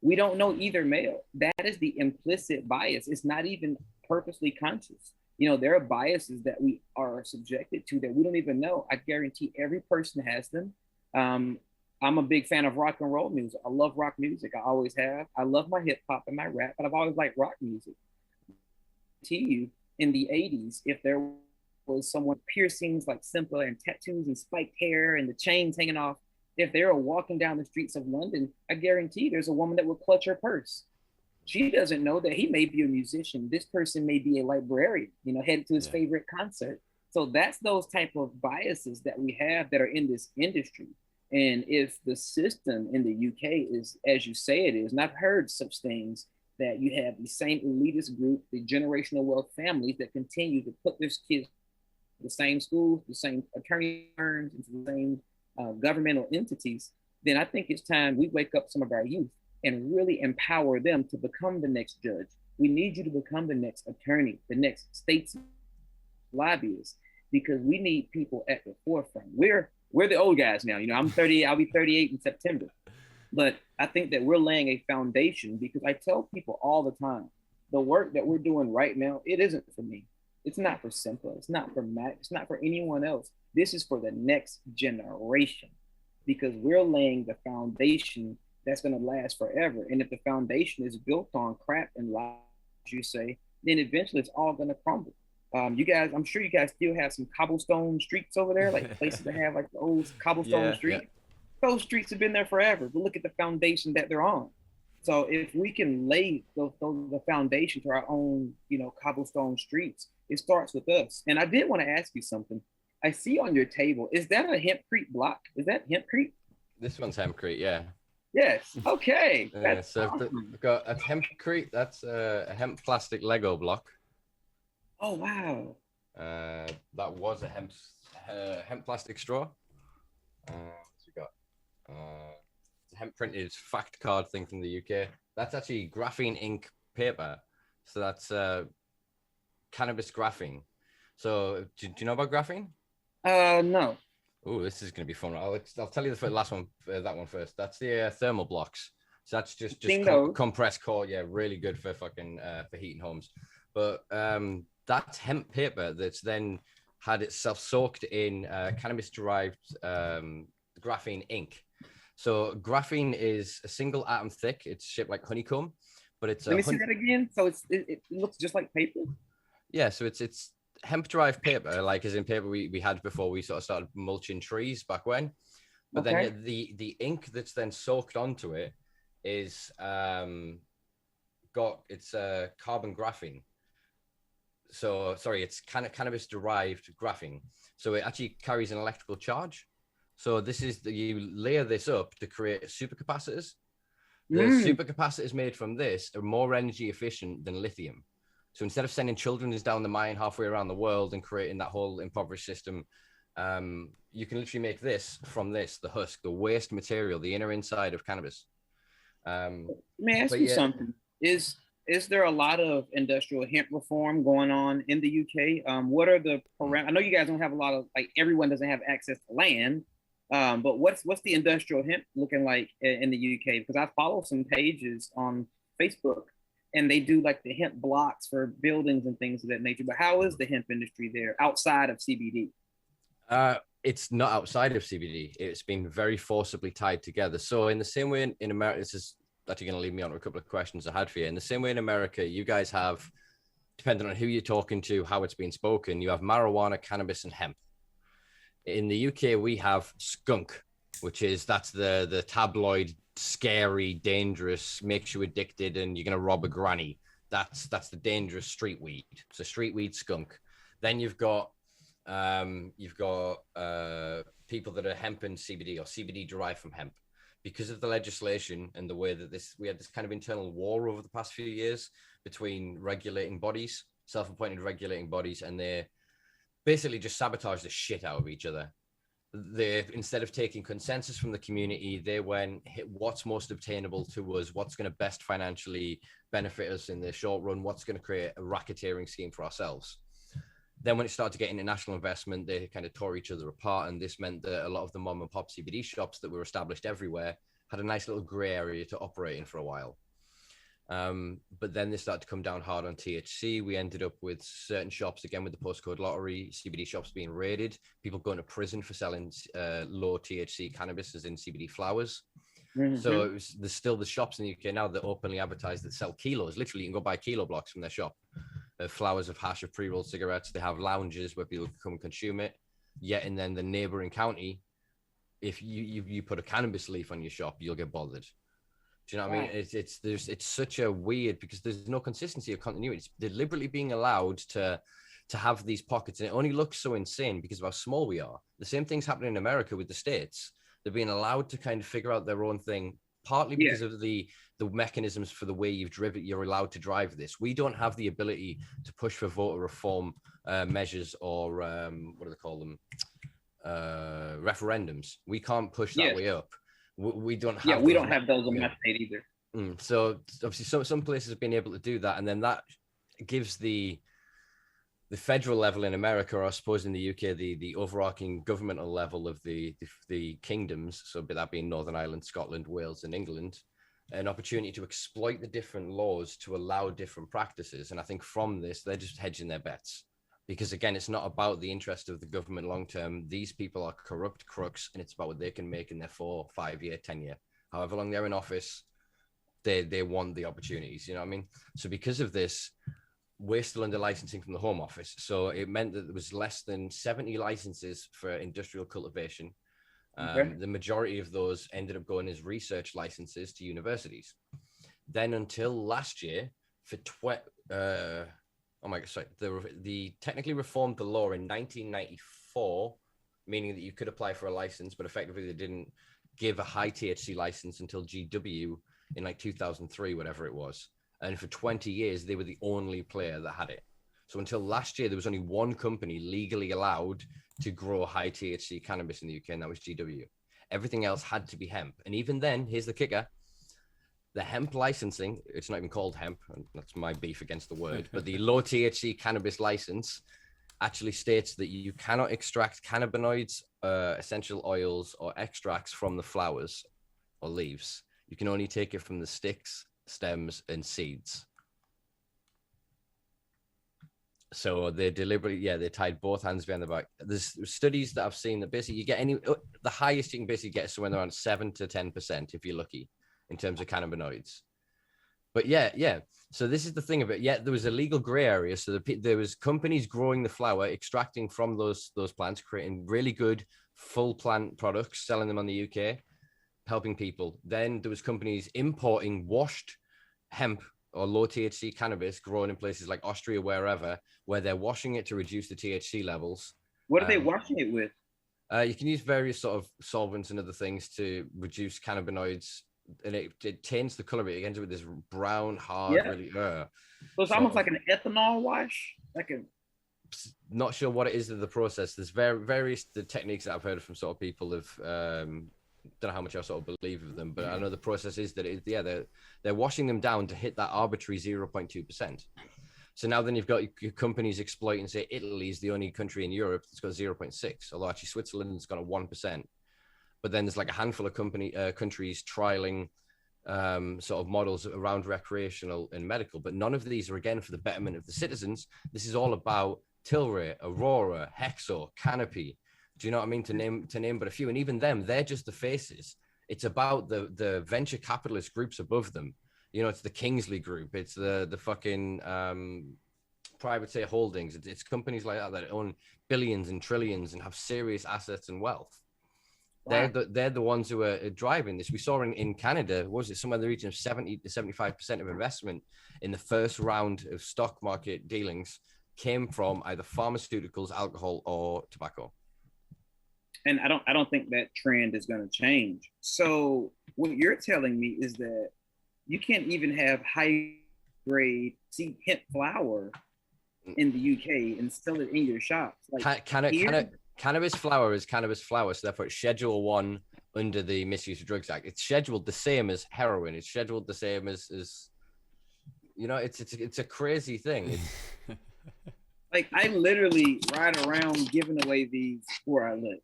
We don't know either male. That is the implicit bias. It's not even purposely conscious. You know, there are biases that we are subjected to that we don't even know. I guarantee every person has them. I'm a big fan of rock and roll music. I love rock music. I always have. I love my hip hop and my rap, but I've always liked rock music. To you, in the 80s, if there was someone piercings like Simpa and tattoos and spiked hair and the chains hanging off, if they were walking down the streets of London, I guarantee there's a woman that would clutch her purse. She doesn't know that he may be a musician. This person may be a librarian, you know, headed to his favorite concert. So that's those type of biases that we have that are in this industry. And if the system in the UK is, as you say it is, and I've heard such things, that you have the same elitist group, the generational wealth families that continue to put their kids in the same schools, the same attorney firms, into the same governmental entities, then I think it's time we wake up some of our youth and really empower them to become the next judge. We need you to become the next attorney, the next state's lobbyist, because we need people at the forefront. We're the old guys now. You know, I'm 30, I'll be 38 in September. But I think that we're laying a foundation, because I tell people all the time, the work that we're doing right now, it isn't for me. It's not for Simpa. It's not for Matt. It's not for anyone else. This is for the next generation, because we're laying the foundation that's going to last forever. And if the foundation is built on crap and lies, as you say, then eventually it's all going to crumble. You guys, I'm sure you guys still have some cobblestone streets over there, like places that have like the old cobblestone street. Yeah. Those streets have been there forever, but look at the foundation that they're on. So if we can lay the foundation to our own, you know, cobblestone streets, it starts with us. And I did want to ask you something. I see on your table, is that a Hempcrete block? Is that Hempcrete? This one's Hempcrete, yeah. Yes. Okay. So awesome. I've got a Hempcrete. That's a hemp plastic Lego block. Oh wow. That was a hemp plastic straw. What's we got? It's a hemp printed fact card thing from the UK. That's actually graphene ink paper. So that's cannabis graphene. So do you know about graphene? No. Oh, this is going to be fun. I'll tell you the last one, that one first. That's the thermal blocks. So that's just compressed core. Yeah, really good for fucking for heating homes. But that's hemp paper that's then had itself soaked in cannabis derived graphene ink. So graphene is a single atom thick. It's shaped like honeycomb, but it's. Let me see that again. So it looks just like paper. Yeah, so it's hemp derived paper, like as in paper we had before we sort of started mulching trees back when. But then the ink that's then soaked onto it is carbon graphene. So sorry, it's cannabis derived graphene. So it actually carries an electrical charge. So this is you layer this up to create supercapacitors. The supercapacitors made from this are more energy efficient than lithium. So instead of sending children down the mine halfway around the world and creating that whole impoverished system, you can literally make this from this, the husk, the waste material, the inner inside of cannabis. Let me ask you something. Is there a lot of industrial hemp reform going on in the UK? What are the I know you guys don't have a lot of, like, everyone doesn't have access to land, but what's the industrial hemp looking like in the UK? Because I follow some pages on Facebook, and they do like the hemp blocks for buildings and things of that nature. But how is the hemp industry there outside of CBD? It's not outside of CBD. It's been very forcibly tied together. So in the same way in America, this is actually going to lead me on to a couple of questions I had for you. In the same way in America, you guys have, depending on who you're talking to, how it's being spoken, you have marijuana, cannabis, and hemp. In the UK, we have skunk, that's the tabloid, scary, dangerous, makes you addicted, and you're gonna rob a granny. That's the dangerous street weed. So street weed, skunk. Then you've got people that are hemp and CBD, or CBD derived from hemp. Because of the legislation and the way that we had this kind of internal war over the past few years between regulating bodies, self-appointed regulating bodies, and they basically just sabotage the shit out of each other. They, instead of taking consensus from the community, they went, what's most obtainable to us, what's going to best financially benefit us in the short run, what's going to create a racketeering scheme for ourselves. Then when it started to get international investment, they kind of tore each other apart, and this meant that a lot of the mom and pop CBD shops that were established everywhere had a nice little gray area to operate in for a while. But then they started to come down hard on THC. We ended up with certain shops, again with the postcode lottery, CBD shops being raided, people going to prison for selling low THC cannabis as in CBD flowers. So there's still the shops in the UK now that openly advertise that sell kilos. Literally, you can go buy kilo blocks from their shop. Flowers of hash, of pre-rolled cigarettes. They have lounges where people can come and consume it. Yet, and then the neighboring county, if you put a cannabis leaf on your shop, you'll get bothered. Do you know what I mean? It's such a weird, because there's no consistency or continuity. It's deliberately being allowed to have these pockets, and it only looks so insane because of how small we are. The same thing's happening in America with the states. They're being allowed to kind of figure out their own thing, partly because of the mechanisms for the way you're allowed to drive this. We don't have the ability to push for voter reform measures or what do they call them? Referendums. We can't push that way up. We don't have. We don't have those in my state either. So obviously, some places have been able to do that, and then that gives the federal level in America, or I suppose in the UK, the overarching governmental level of the kingdoms, so that being Northern Ireland, Scotland, Wales, and England, an opportunity to exploit the different laws to allow different practices. And I think from this, they're just hedging their bets. Because again, it's not about the interest of the government long term. These people are corrupt crooks, and it's about what they can make in their 4, 5 year, 10 year, however long they're in office. They want the opportunities, you know what I mean? So because of this, we're still under licensing from the Home Office. So it meant that there was less than 70 licenses for industrial cultivation. The majority of those ended up going as research licenses to universities. Then until last year, they technically reformed the law in 1994, meaning that you could apply for a license, but effectively they didn't give a high THC license until GW in like 2003, whatever it was. And for 20 years, they were the only player that had it. So until last year, there was only one company legally allowed to grow high THC cannabis in the UK, and that was GW. Everything else had to be hemp. And even then, here's the kicker. The hemp licensing, it's not even called hemp, and that's my beef against the word, but the low THC cannabis license actually states that you cannot extract cannabinoids, essential oils, or extracts from the flowers or leaves. You can only take it from the sticks, stems, and seeds. So they deliberately, they tied both hands behind the back. There's studies that I've seen that basically you get the highest you can basically get is somewhere around 7 to 10% if you're lucky in terms of cannabinoids. But so this is the thing of it. There was a legal gray area. So there was companies growing the flower, extracting from those plants, creating really good full plant products, selling them on the UK, helping people. Then there was companies importing washed hemp or low THC cannabis grown in places like Austria, wherever, where they're washing it to reduce the THC levels. What are they washing it with? You can use various sort of solvents and other things to reduce cannabinoids, and it taints the color. It ends up with this brown, hard, really. So it's almost like an ethanol wash, Not sure what it is in the process. There's various techniques that I've heard from sort of people have. Don't know how much I sort of believe of them, but I know the process is that they're washing them down to hit that arbitrary 0.2%. So now then you've got your companies exploiting, say Italy is the only country in Europe that's got 0.6, although actually Switzerland's got a 1%. But then there's like a handful of countries trialing sort of models around recreational and medical, but none of these are again for the betterment of the citizens. This is all about Tilray, Aurora, Hexo, Canopy. Do you know what I mean? To name but a few. And even them, they're just the faces. It's about the venture capitalist groups above them. You know, it's the Kingsley Group. It's the fucking private say holdings. It's companies like that own billions and trillions and have serious assets and wealth. Wow. They're the ones who are driving this. We saw in Canada, was it somewhere in the region of 70 to 75% of investment in the first round of stock market dealings came from either pharmaceuticals, alcohol, or tobacco. And I don't think that trend is going to change. So what you're telling me is that you can't even have high grade hemp flower in the UK and sell it in your shops. Cannabis flower is cannabis flower, so therefore it's Schedule 1 under the Misuse of Drugs Act. It's scheduled the same as heroin. It's scheduled the same as you know, it's a crazy thing. I literally ride around giving away these where I live.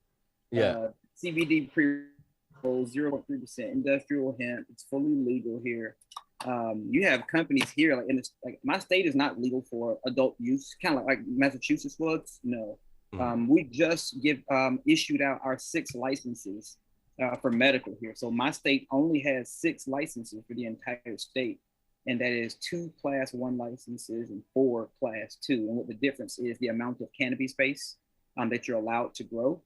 CBD pre-roll, 0.3% industrial hemp. It's fully legal here. You have companies here, like like my state is not legal for adult use, kind of like Massachusetts was. No, we just issued out our 6 licenses for medical here. So my state only has 6 licenses for the entire state, and that is 2 Class 1 licenses and 4 Class 2. And what the difference is the amount of canopy space that you're allowed to grow.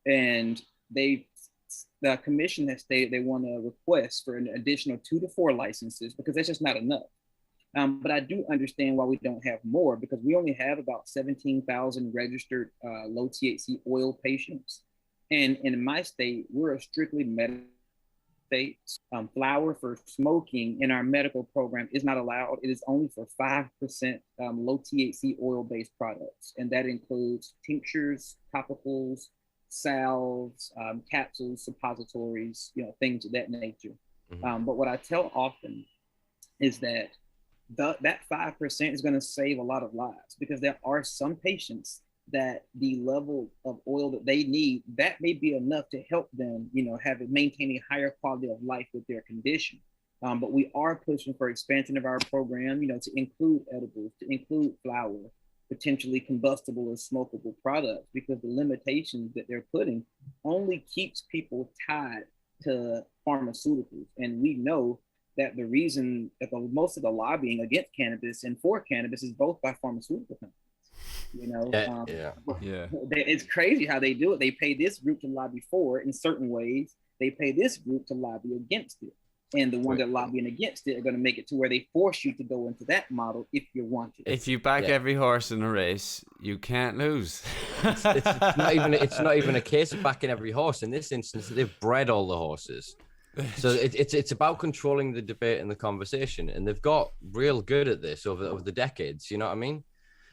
And the commission has stated they want to request for an additional 2 to 4 licenses because that's just not enough. But I do understand why we don't have more, because we only have about 17,000 registered low THC oil patients. And in my state, we're a strictly medical state. Flower for smoking in our medical program is not allowed. It is only for 5% low THC oil-based products. And that includes tinctures, topicals, salves, capsules, suppositories, things of that nature. But what I tell often is that that 5% is going to save a lot of lives, because there are some patients that the level of oil that they need, that may be enough to help them, maintain a higher quality of life with their condition. But we are pushing for expansion of our program, to include edibles, to include flower, potentially combustible or smokable products, because the limitations that they're putting only keeps people tied to pharmaceuticals. And we know that the reason that most of the lobbying against cannabis and for cannabis is both by pharmaceutical companies. It's crazy how they do it. They pay this group to lobby for it in certain ways. They pay this group to lobby against it. And the ones that are lobbying against it are going to make it to where they force you to go into that model if you want it. If you back every horse in a race, you can't lose. It's not even a case of backing every horse. In this instance, they've bred all the horses. So it's about controlling the debate and the conversation, and they've got real good at this over the decades. You know what I mean?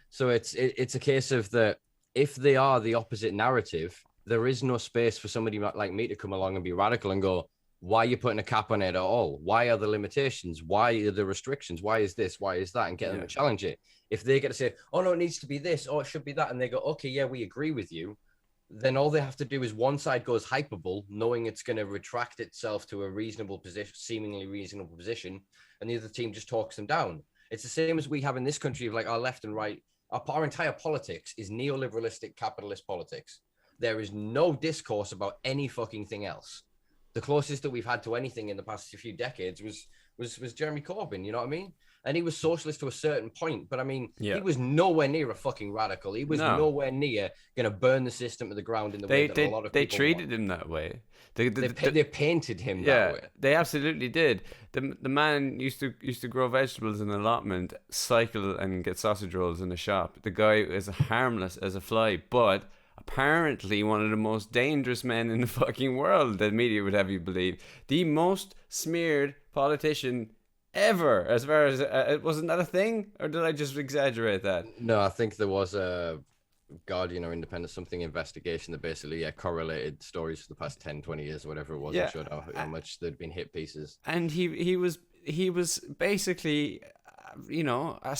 So it's a case of that if they are the opposite narrative, there is no space for somebody like me to come along and be radical and go, why are you putting a cap on it at all? Why are the limitations? Why are the restrictions? Why is this? Why is that? And get them to challenge it. If they get to say, oh, no, it needs to be this, or it should be that, and they go, okay, yeah, we agree with you, then all they have to do is one side goes hyperbole, knowing it's going to retract itself to a reasonable position, seemingly reasonable position, and the other team just talks them down. It's the same as we have in this country of like our left and right. Our entire politics is neoliberalistic capitalist politics. There is no discourse about any fucking thing else. The closest that we've had to anything in the past few decades was Jeremy Corbyn, you know what I mean? And he was socialist to a certain point, but I mean, he was nowhere near a fucking radical. He was nowhere near going to burn the system to the ground in the way that a lot of people treated him that way. They painted him that way. They absolutely did. The man used to grow vegetables in an allotment, cycle and get sausage rolls in a shop. The guy is harmless as a fly, but apparently one of the most dangerous men in the fucking world, the media would have you believe. The most smeared politician ever, as far as wasn't that a thing, or did I just exaggerate that? No, I think there was a Guardian or Independent something investigation that basically correlated stories for the past 10-20 years or whatever it was, and showed how much there'd been hit pieces. And he was basically a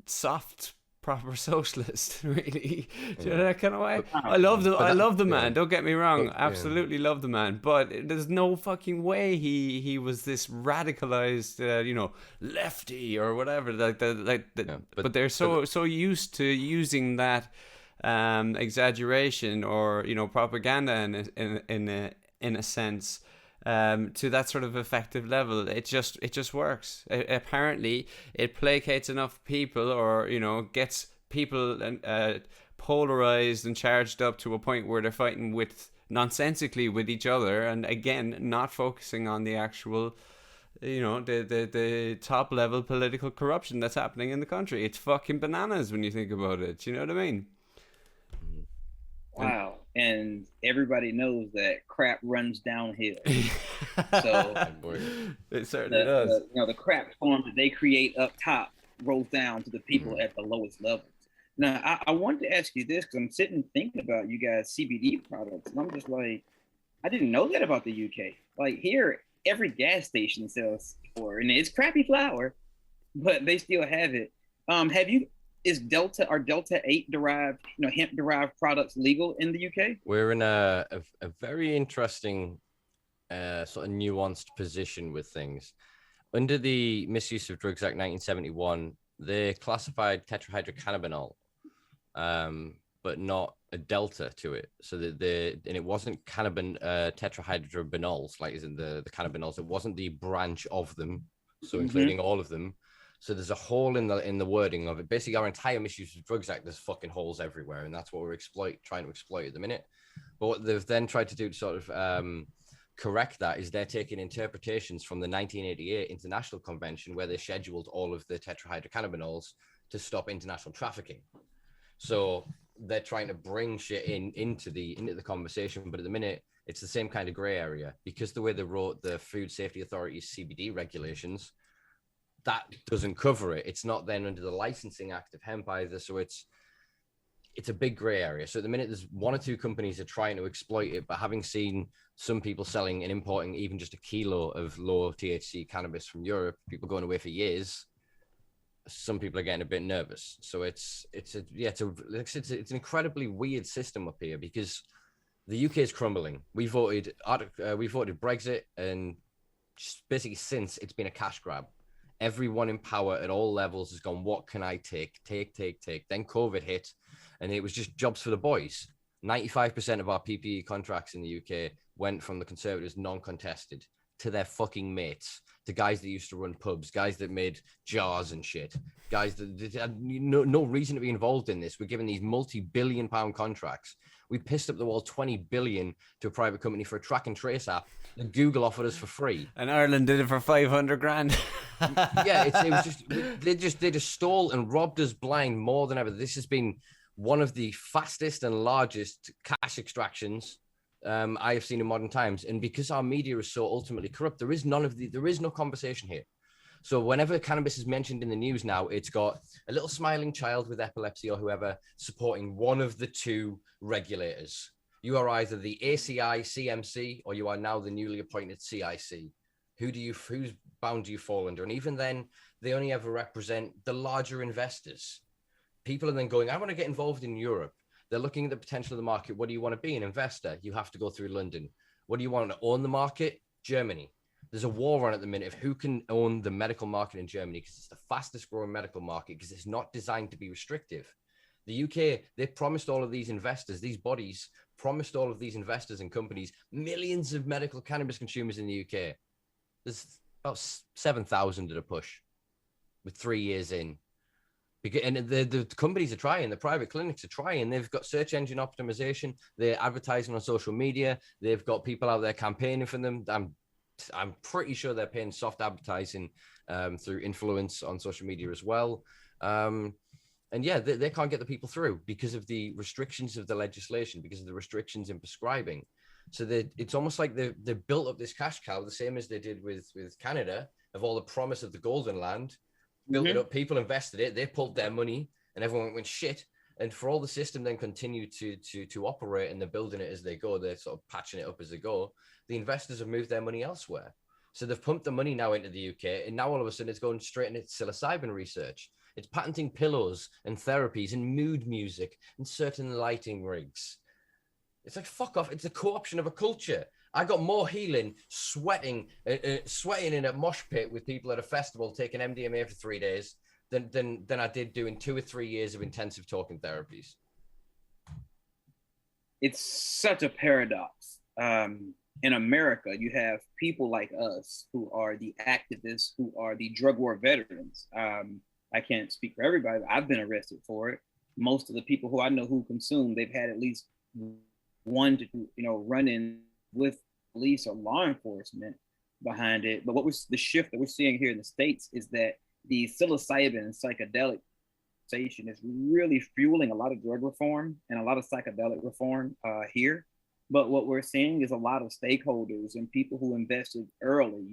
soft proper socialist, really. Do you know that kind of way? I love the man, don't get me wrong, absolutely love the man, but there's no fucking way he was this radicalized lefty or whatever, but they're so used to using that exaggeration or propaganda in a sense to that sort of effective level. It just works. Apparently it placates enough people, or gets people polarized and charged up to a point where they're fighting with nonsensically with each other, and again not focusing on the actual the top level political corruption that's happening in the country. It's fucking bananas when you think about it. You know what I mean? Wow. And everybody knows that crap runs downhill. So it certainly does. The crap storm that they create up top rolls down to the people at the lowest levels. Now, I wanted to ask you this, because I'm sitting thinking about you guys' CBD products, and I'm just like, I didn't know that about the UK. Like here, every gas station sells flour, and it's crappy flour, but they still have it. Is Delta 8 derived, hemp derived products legal in the UK? We're in a very interesting sort of nuanced position with things. Under the Misuse of Drugs Act 1971, they classified tetrahydrocannabinol, but not a delta to it. So that and it wasn't tetrahydrobinols, like is in the cannabinols. It wasn't the branch of them, so including all of them. So there's a hole in the wording of it. Basically, our entire Misuse of Drugs Act, there's fucking holes everywhere, and that's what we're trying to exploit at the minute. But what they've then tried to do to sort of correct that is they're taking interpretations from the 1988 International Convention, where they scheduled all of the tetrahydrocannabinols to stop international trafficking. So they're trying to bring shit into the conversation, but at the minute it's the same kind of gray area because the way they wrote the Food Safety Authority's CBD regulations, that doesn't cover it. It's not then under the Licensing Act of hemp either, so it's a big gray area. So at the minute, there's one or two companies that are trying to exploit it, but having seen some people selling and importing even just a kilo of low THC cannabis from Europe, people going away for years, some people are getting a bit nervous. So it's an incredibly weird system up here because the UK is crumbling. We voted Brexit, and just basically since it's been a cash grab. Everyone in power at all levels has gone, what can I take? Then COVID hit, and it was just jobs for the boys. 95% of our PPE contracts in the UK went from the Conservatives non-contested to their fucking mates, to guys that used to run pubs, guys that made jars and shit, guys that had no reason to be involved in this. We're given these multi-billion pound contracts. We pissed up the wall 20 billion to a private company for a track and trace app that Google offered us for free. And Ireland did it for 500 grand. Yeah, it was they just stole and robbed us blind more than ever. This has been one of the fastest and largest cash extractions I have seen in modern times. And because our media is so ultimately corrupt, there is no conversation here. So whenever cannabis is mentioned in the news now, it's got a little smiling child with epilepsy or whoever supporting one of the two regulators. You are either the ACI CMC or you are now the newly appointed CIC. Whose bound do you fall under? And even then, they only ever represent the larger investors. People are then going, I want to get involved in Europe. They're looking at the potential of the market. What do you want to be? An investor? You have to go through London. What do you want to own the market? Germany. There's a war on at the minute of who can own the medical market in Germany because it's the fastest growing medical market because it's not designed to be restrictive. The UK, they promised all of these investors, these bodies promised all of these investors and companies, millions of medical cannabis consumers in the UK. There's about 7,000 at a push with 3 years in. And the companies are trying, the private clinics are trying. They've got search engine optimization. They're advertising on social media. They've got people out there campaigning for them. I'm pretty sure they're paying soft advertising through influence on social media as well. And yeah, they can't get the people through because of the restrictions of the legislation, because of the restrictions in prescribing. So it's almost like they've built up this cash cow, the same as they did with Canada, of all the promise of the golden land. Built it up, people invested it, they pulled their money, and everyone went shit. And for all the system then continue to operate, and they're building it as they go, they're sort of patching it up as they go, the investors have moved their money elsewhere. So they've pumped the money now into the UK, and now all of a sudden it's going straight into psilocybin research. It's patenting pillows and therapies and mood music and certain lighting rigs. It's like, fuck off. It's a co-option of a culture. I got more healing sweating in a mosh pit with people at a festival taking MDMA for 3 days than I did doing 2 or 3 years of intensive talking therapies. It's such a paradox. In America, you have people like us who are the activists, who are the drug war veterans. I can't speak for everybody, but I've been arrested for it. Most of the people who I know who consume, they've had at least one to run in with police or law enforcement behind it. But the shift that we're seeing here in the States is that the psilocybin and psychedelic station is really fueling a lot of drug reform and a lot of psychedelic reform here. But what we're seeing is a lot of stakeholders and people who invested early,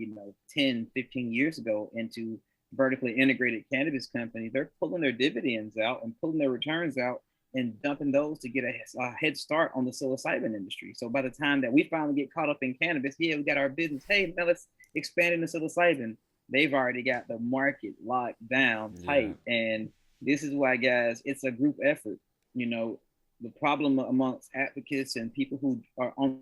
10, 15 years ago into vertically integrated cannabis companies, they're pulling their dividends out and pulling their returns out and dumping those to get a head start on the psilocybin industry. So by the time that we finally get caught up in cannabis, we got our business. Hey, now let's expand into psilocybin. They've already got the market locked down tight. Yeah. And this is why, guys, it's a group effort. The problem amongst advocates and people who are on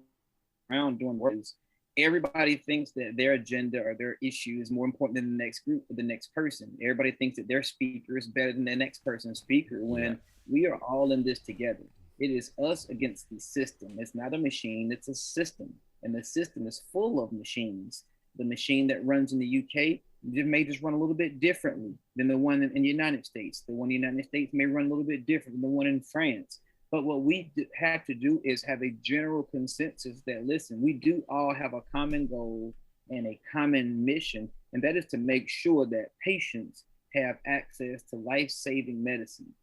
around doing work is Everybody thinks that their agenda or their issue is more important than the next group or the next person. Everybody thinks that their speaker is better than the next person's speaker, when we are all in this together. It is us against the system. It's not a machine, it's a system. And the system is full of machines. The machine that runs in the UK may just run a little bit differently than the one in the United States. The one in the United States may run a little bit different than the one in France. But what we have to do is have a general consensus that, listen, we do all have a common goal and a common mission, and that is to make sure that patients have access to life-saving medicine.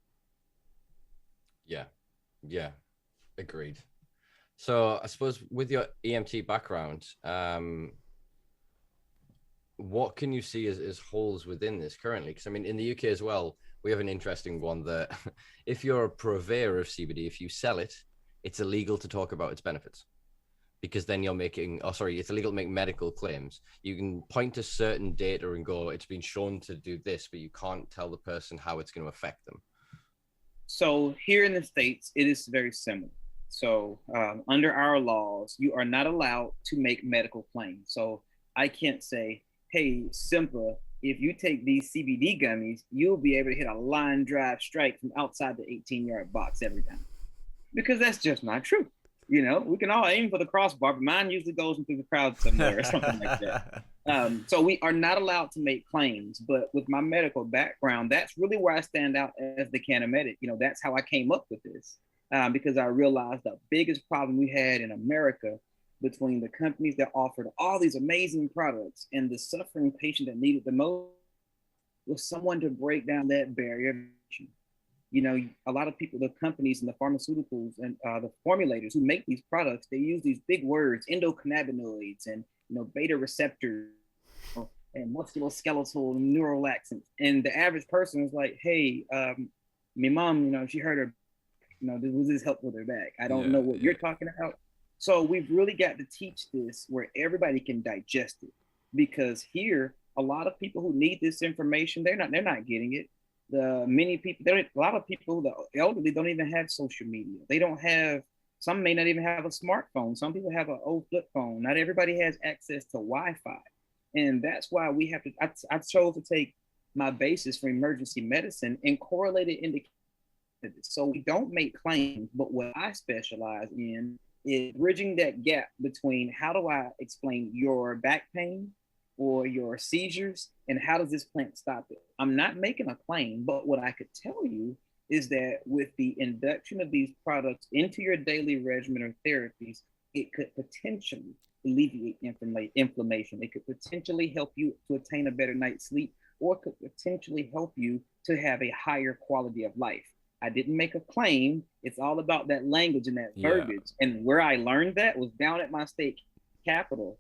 Yeah, agreed. So I suppose with your EMT background, what can you see as holes within this currently? Because I mean, in the UK as well, we have an interesting one that if you're a purveyor of CBD, if you sell it, it's illegal to talk about its benefits, because then you're making, it's illegal to make medical claims. You can point to certain data and go, it's been shown to do this, but you can't tell the person how it's going to affect them. So here in the States, it is very similar. So under our laws, you are not allowed to make medical claims. So I can't say, hey, Simpa, if you take these CBD gummies, you'll be able to hit a line drive strike from outside the 18-yard box every time. Because that's just not true. You know, we can all aim for the crossbar, but mine usually goes into the crowd somewhere or something like that. So we are not allowed to make claims. But with my medical background, that's really where I stand out as the paramedic. You know, that's how I came up with this, because I realized the biggest problem we had in America between the companies that offered all these amazing products and the suffering patient that needed the most was someone to break down that barrier. You know, a lot of people, the companies and the pharmaceuticals and the formulators who make these products, they use these big words, endocannabinoids and, you know, beta receptors and musculoskeletal and neural laxants. And the average person is like, hey, my mom, you know, she heard her, you know, this help with her back. I don't know what you're talking about. So we've really got to teach this where everybody can digest it, because here, a lot of people who need this information, they're not getting it. A lot of people, the elderly, don't even have social media. They don't have, some may not even have a smartphone. Some people have an old flip phone. Not everybody has access to Wi-Fi. And that's why we have to, I chose to take my basis for emergency medicine and correlate it into. So we don't make claims, but what I specialize in is bridging that gap between how do I explain your back pain or your seizures and how does this plant stop it? I'm not making a claim, but what I could tell you is that with the induction of these products into your daily regimen or therapies, it could potentially alleviate inflammation. It could potentially help you to attain a better night's sleep, or could potentially help you to have a higher quality of life. I didn't make a claim. It's all about that language and that verbiage. And where I learned that was down at my state capitol,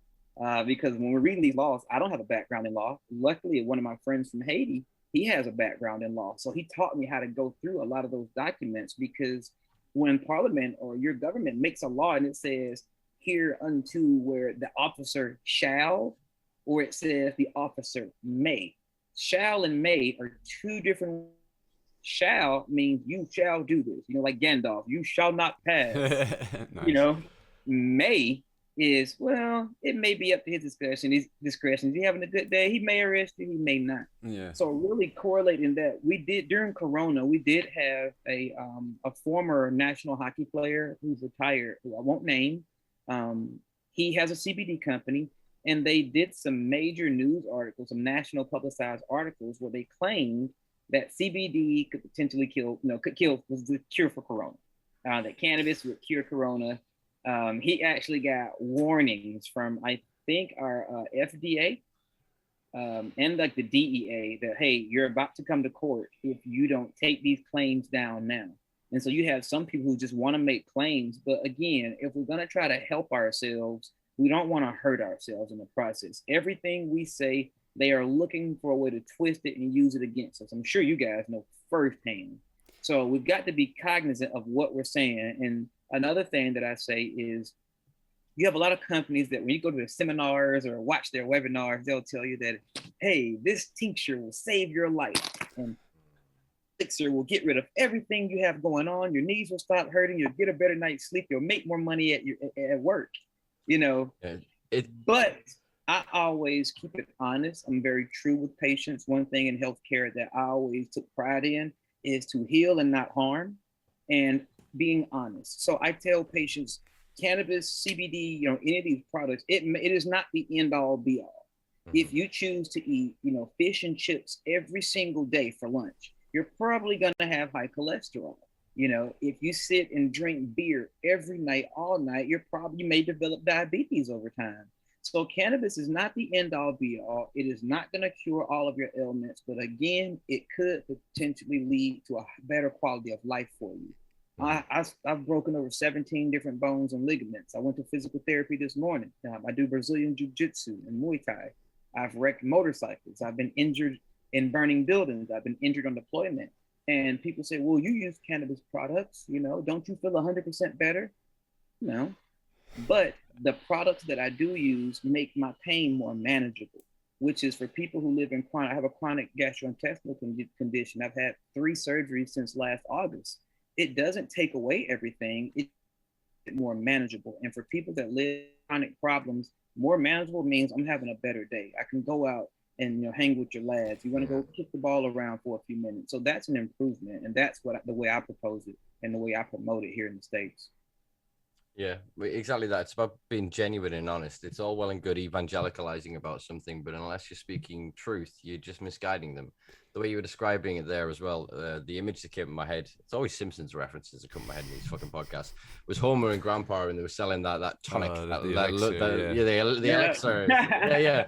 because when we're reading these laws, I don't have a background in law. Luckily, one of my friends from Haiti, he has a background in law. So he taught me how to go through a lot of those documents, because when Parliament or your government makes a law and it says hereunto where the officer shall, or it says the officer may. Shall and may are two different. Shall means you shall do this, you know, like Gandalf, you shall not pass. Nice. You know, may is, well, it may be up to his discretion. Is he having a good day? He may arrest you, he may not. Yeah. So really correlating that, we did during Corona, we did have a former national hockey player who's retired, who I won't name. He has a CBD company, and they did some major news articles, some national publicized articles where they claimed that CBD could potentially was the cure for Corona. That cannabis would cure Corona. He actually got warnings from, I think, our FDA and like the DEA that, hey, you're about to come to court if you don't take these claims down now. And so you have some people who just want to make claims. But again, if we're going to try to help ourselves, we don't want to hurt ourselves in the process. Everything we say, they are looking for a way to twist it and use it against us. I'm sure you guys know firsthand. So we've got to be cognizant of what we're saying. And another thing that I say is, you have a lot of companies that when you go to their seminars or watch their webinars, they'll tell you that, hey, this tincture will save your life. And elixir will get rid of everything you have going on. Your knees will stop hurting. You'll get a better night's sleep. You'll make more money at work. You know, But I always keep it honest. I'm very true with patients. One thing in healthcare that I always took pride in is to heal and not harm, and being honest. So I tell patients, cannabis, CBD, any of these products, it is not the end all be all. If you choose to eat, fish and chips every single day for lunch, you're probably going to have high cholesterol. If you sit and drink beer every night, all night, you may develop diabetes over time. So cannabis is not the end all be all. It is not going to cure all of your ailments, but again, it could potentially lead to a better quality of life for you. I've broken over 17 different bones and ligaments. I went to physical therapy this morning. I do Brazilian jiu-jitsu and Muay Thai. I've wrecked motorcycles. I've been injured in burning buildings. I've been injured on deployment. And people say, well, you use cannabis products, don't you feel 100% better? No. But the products that I do use make my pain more manageable, which is for people who live in chronic. I have a chronic gastrointestinal condition. I've had 3 surgeries since last August. It doesn't take away everything. It's more manageable. And for people that live with chronic problems, more manageable means I'm having a better day. I can go out and hang with your lads. You want to go kick the ball around for a few minutes. So that's an improvement, and that's the way I propose it and the way I promote it here in the States. Yeah, exactly that. It's about being genuine and honest. It's all well and good evangelicalizing about something, but unless you're speaking truth, you're just misguiding them. The way you were describing it there as well, the image that came in my head, it's always Simpsons references that come in my head in these fucking podcasts, was Homer and Grandpa, and they were selling that tonic, the elixir. Yeah.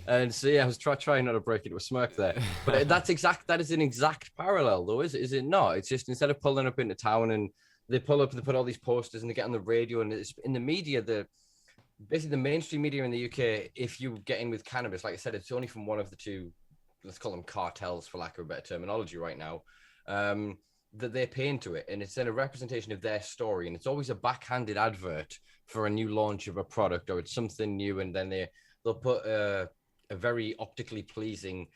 And so I was trying not to break into a smirk there, but that is an exact parallel though, is it not? It's just, instead of pulling up into town and they pull up and they put all these posters and they get on the radio, and it's in the media, basically the mainstream media in the UK, if you get in with cannabis, like I said, it's only from one of the 2, let's call them cartels for lack of a better terminology right now, that they're paying to it. And it's then a representation of their story. And it's always a backhanded advert for a new launch of a product, or it's something new. And then they'll put a very optically pleasing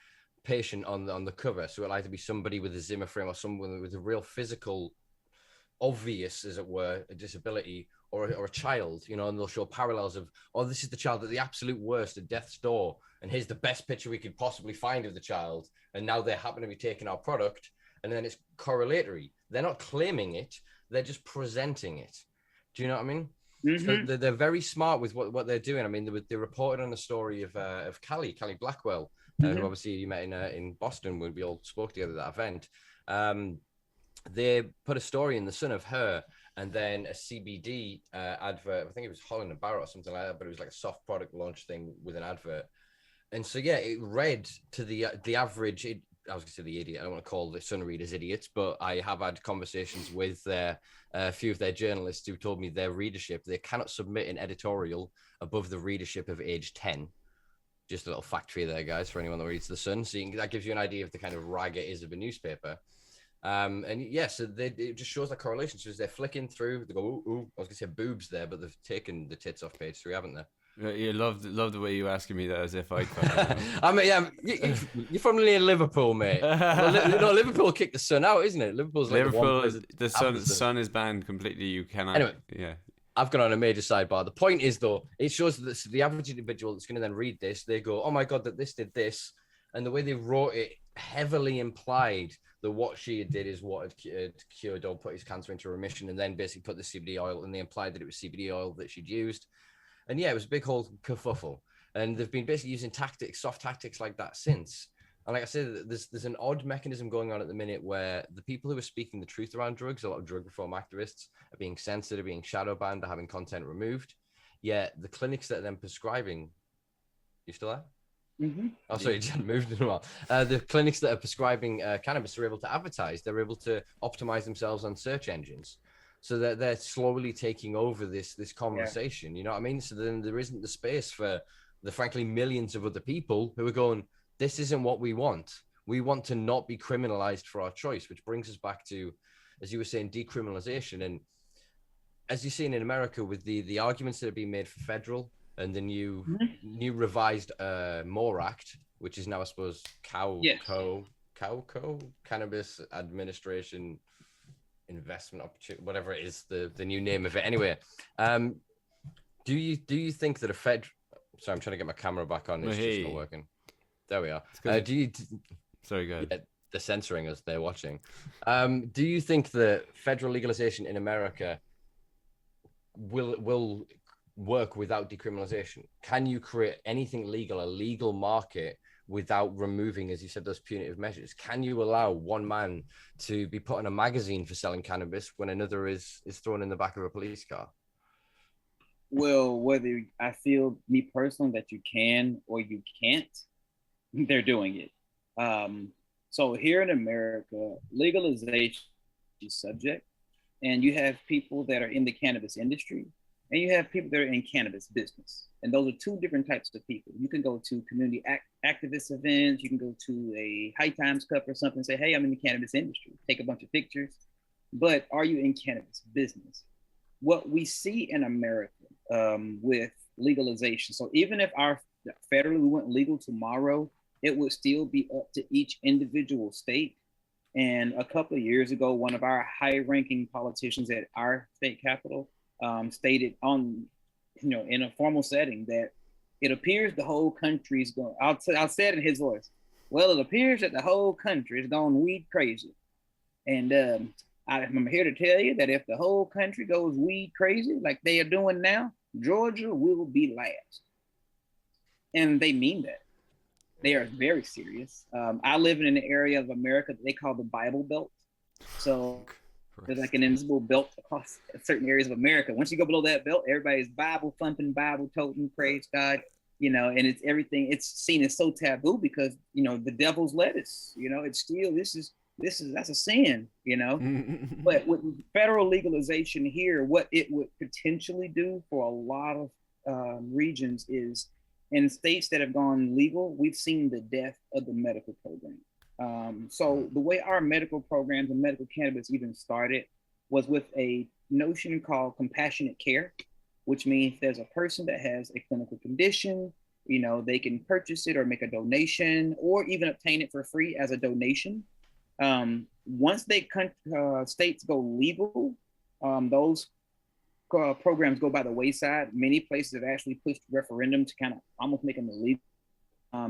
patient on the cover. So it'll either be somebody with a Zimmer frame or someone with a real physical, obvious, as it were, a disability, or a child, and they'll show parallels of, this is the child at the absolute worst, at death's door, and here's the best picture we could possibly find of the child, and now they happen to be taking our product, and then it's correlatory. They're not claiming it, they're just presenting it. Do you know what I mean? Mm-hmm. So they're very smart with what they're doing. I mean, they reported on the story of Callie Blackwell, who obviously you met in Boston when we all spoke together at that event. They put a story in the Sun of her, and then a CBD advert. I think it was Holland & Barrett or something like that, but it was like a soft product launch thing with an advert. And so, it read to the average, I was going to say the idiot, I don't want to call the Sun readers idiots, but I have had conversations with a few of their journalists who told me their readership, they cannot submit an editorial above the readership of age 10. Just a little fact for you there, guys, for anyone that reads the Sun. So that gives you an idea of the kind of rag it is of a newspaper. So it just shows that correlation. So as they're flicking through, they go, ooh, I was gonna say boobs there, but they've taken the tits off page 3, haven't they? You love the way you asking me that as if I I mean, you're from near Liverpool, mate. Liverpool kicked the Sun out, isn't it? Liverpool's the Sun is banned completely. You cannot. Anyway, I've gone on a major sidebar. The point is, though, it shows that the average individual that's going to then read this, they go, oh my God, that this did this. And the way they wrote it heavily implied that what she did is what had cured or put his cancer into remission, and then basically put the CBD oil, and they implied that it was CBD oil that she'd used. And it was a big whole kerfuffle. And they've been basically using soft tactics like that since. And like I said, there's an odd mechanism going on at the minute where the people who are speaking the truth around drugs, a lot of drug reform activists, are being censored, are being shadow banned, are having content removed. Yet the clinics that are then prescribing, you still there? Mm-hmm. Oh, sorry, you just moved in a while. The clinics that are prescribing cannabis are able to advertise. They're able to optimize themselves on search engines. So they're slowly taking over this conversation. You know what I mean? So then there isn't the space for the frankly millions of other people who are going, this isn't what we want. We want to not be criminalized for our choice, which brings us back to, as you were saying, decriminalization. And as you've seen in America with the arguments that are being made for federal and the new revised MORE Act, which is now, I suppose, Cannabis Administration Investment Opportunity, whatever it is, the new name of it. Anyway, do you think that Sorry, I'm trying to get my camera back on. It's just not Hey. working. There we are. Sorry, go ahead. Yeah, they're censoring us. They're watching. Do you think that federal legalization in America will work without decriminalization? Can you create anything legal, a legal market, without removing, as you said, those punitive measures? Can you allow one man to be put in a magazine for selling cannabis when another is thrown in the back of a police car? Well, whether I feel me personally that you can or you can't, they're doing it. So here in America, legalization is subject, and you have people that are in the cannabis industry, and you have people that are in cannabis business. And those are two different types of people. You can go to community activist events, you can go to a High Times Cup or something and say, hey, I'm in the cannabis industry, take a bunch of pictures. But are you in cannabis business? What we see in America with legalization, so even if our federally went legal tomorrow, it would still be up to each individual state. And a couple of years ago, one of our high-ranking politicians at our state capitol stated on, in a formal setting that it appears the whole country's going. I'll say it in his voice. Well, it appears that the whole country is going weed crazy, and I'm here to tell you that if the whole country goes weed crazy like they are doing now, Georgia will be last. And they mean that. They are very serious. I live in an area of America that they call the Bible Belt. So there's like an invisible belt across certain areas of America. Once you go below that belt, everybody's Bible thumping, Bible toting, praise God, and it's everything. It's seen as so taboo because, the devil's lettuce, it's still, that's a sin, But with federal legalization here, what it would potentially do for a lot of regions is, in states that have gone legal, we've seen the death of the medical program. So the way our medical programs and medical cannabis even started was with a notion called compassionate care, which means there's a person that has a clinical condition, they can purchase it or make a donation or even obtain it for free as a donation. Once states go legal, those programs go by the wayside. Many places have actually pushed referendum to kind of almost make them illegal.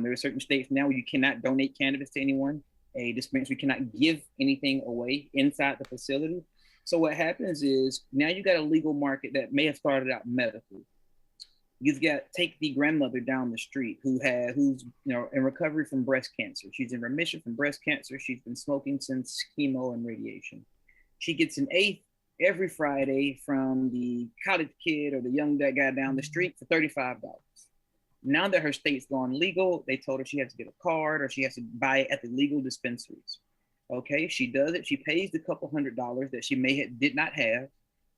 There are certain states now where you cannot donate cannabis to anyone. A dispensary cannot give anything away inside the facility. So what happens is now you got a legal market that may have started out medically. You've got take the grandmother down the street who's in recovery from breast cancer. She's in remission from breast cancer. She's been smoking since chemo and radiation. She gets an eighth every Friday from the college kid or the young guy down the street for $35. Now that her state's gone legal, they told her she has to get a card or she has to buy it at the legal dispensaries. Okay, she does it. She pays the couple $100 that she did not have.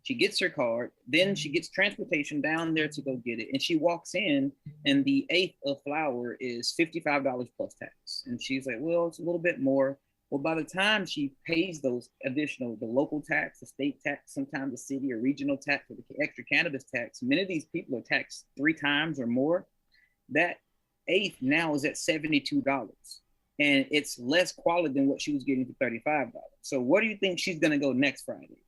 She gets her card, then she gets transportation down there to go get it. And she walks in and the eighth of flour is $55 plus tax. And she's like, well, it's a little bit more. Well, by the time she pays those additional, the local tax, the state tax, sometimes the city or regional tax or the extra cannabis tax, many of these people are taxed 3 times or more. That eighth now is at $72. And it's less quality than what she was getting for $35. So what do you think she's going to go next Friday?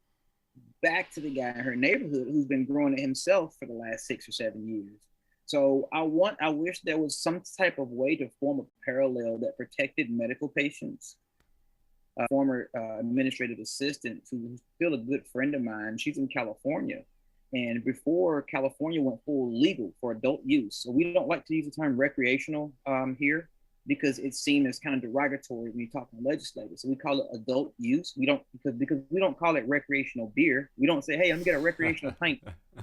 Back to the guy in her neighborhood who's been growing it himself for the last 6 or 7 years. So I wish there was some type of way to form a parallel that protected medical patients. A former administrative assistant who's still a good friend of mine, she's in California. And before California went full legal for adult use, so we don't like to use the term recreational here because it's seen as kind of derogatory when you talk to legislators. So we call it adult use. We don't because we don't call it recreational beer. We don't say, hey, I'm gonna get a recreational pint,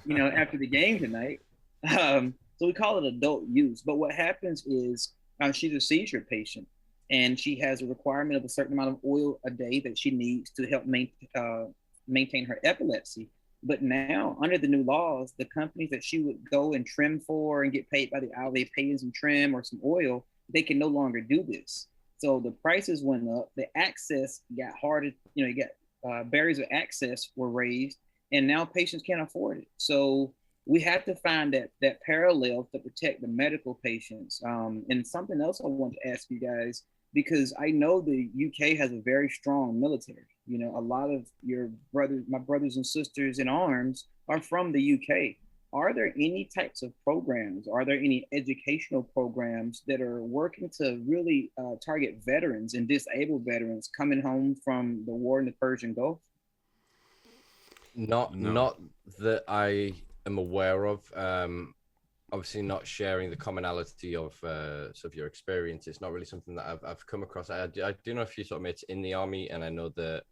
after the game tonight. So we call it adult use. But what happens is she's a seizure patient and she has a requirement of a certain amount of oil a day that she needs to help maintain her epilepsy. But now, under the new laws, the companies that she would go and trim for and get paid by the hour, they pay some trim or some oil, they can no longer do this. So the prices went up, the access got harder, you got barriers of access were raised, and now patients can't afford it. So we have to find that parallel to protect the medical patients. And something else I want to ask you guys, because I know the UK has a very strong military. A lot of my brothers and sisters in arms are from the UK. are there any types of programs? Are there any educational programs that are working to really target veterans and disabled veterans coming home from the war in the Persian Gulf? No. Not that I am aware of. Obviously, not sharing the commonality of sort of your experience. It's not really something that I've come across. I do know a few sort of mates in the army, and I know that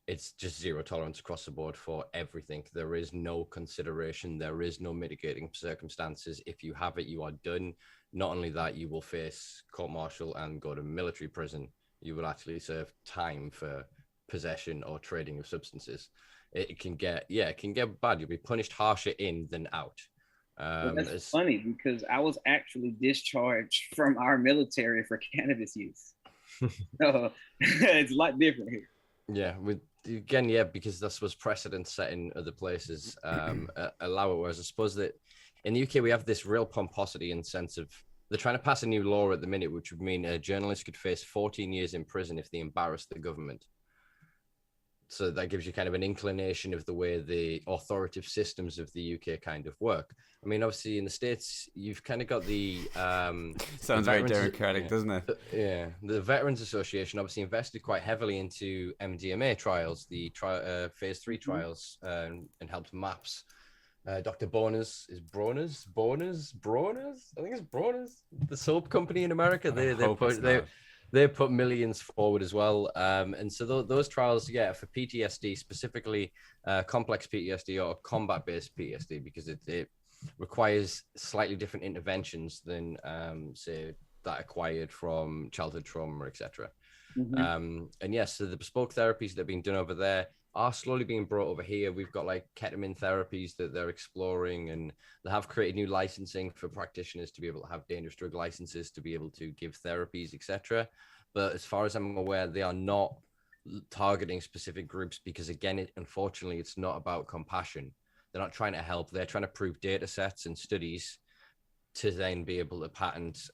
it's just zero tolerance across the board for everything. There is no consideration. There is no mitigating circumstances. If you have it, you are done. Not only that, you will face court-martial and go to military prison. You will actually serve time for possession or trading of substances. It can get bad. You'll be punished harsher in than out. Well, that's funny because I was actually discharged from our military for cannabis use. So it's a lot different here. Yeah, because this was precedent set in other places. Allow it. Whereas I suppose that in the UK we have this real pomposity in sense of they're trying to pass a new law at the minute, which would mean a journalist could face 14 years in prison if they embarrass the government. So that gives you kind of an inclination of the way the authoritative systems of the UK kind of work. I mean, obviously in the States, you've kind of got the sounds very democratic, doesn't it? The Veterans Association obviously invested quite heavily into MDMA trials, the phase 3 trials, and helped MAPS. Dr. Bronner's, I think it's Bronner's, the soap company in America. They put millions forward as well. And so those trials, for PTSD, specifically complex PTSD or combat-based PTSD, because it requires slightly different interventions than, say, that acquired from childhood trauma, etc. So the bespoke therapies that have been done over there are slowly being brought over here. We've got like ketamine therapies that they're exploring, and they have created new licensing for practitioners to be able to have dangerous drug licenses to be able to give therapies, etc. But as far as I'm aware, they are not targeting specific groups because, again, unfortunately, it's not about compassion. They're not trying to help. They're trying to prove data sets and studies to then be able to patent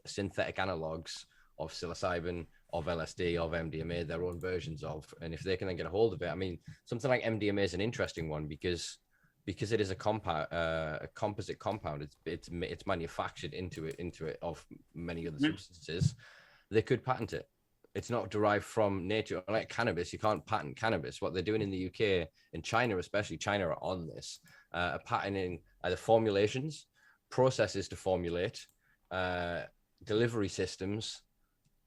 synthetic analogs of psilocybin, of LSD, of MDMA, their own versions of. And if they can then get a hold of it, I mean, something like MDMA is an interesting one because it is a composite compound. It's manufactured into it of many other substances. They could patent it. It's not derived from nature. Like cannabis, you can't patent cannabis. What they're doing in the UK and China, especially China, are on this, are patenting either formulations, processes to formulate, delivery systems,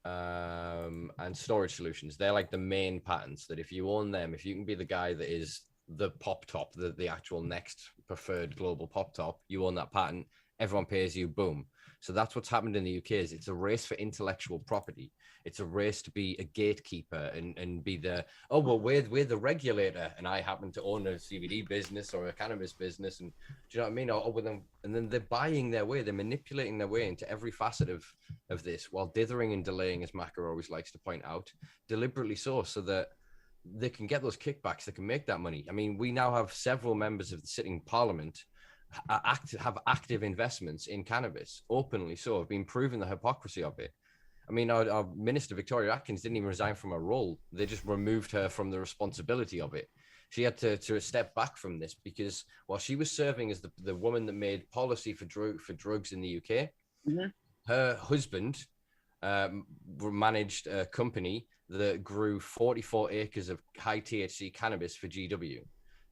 and storage solutions. They're like the main patents that if you own them, if you can be the guy that is the pop top, the actual next preferred global pop top, you own that patent, everyone pays you, boom. So that's what's happened in the UK. Is it's a race for intellectual property. It's a race to be a gatekeeper and be we're the regulator, and I happen to own a CBD business or a cannabis business, and do you know what I mean? And then they're buying their way, they're manipulating their way into every facet of this, while dithering and delaying, as Macker always likes to point out, deliberately so that they can get those kickbacks, they can make that money. I mean, we now have several members of the sitting parliament have active investments in cannabis, openly so, have been proving the hypocrisy of it. I mean, our Minister, Victoria Atkins, didn't even resign from her role. They just removed her from the responsibility of it. She had to step back from this because while she was serving as the woman that made policy for drugs in the UK, her husband managed a company that grew 44 acres of high THC cannabis for GW.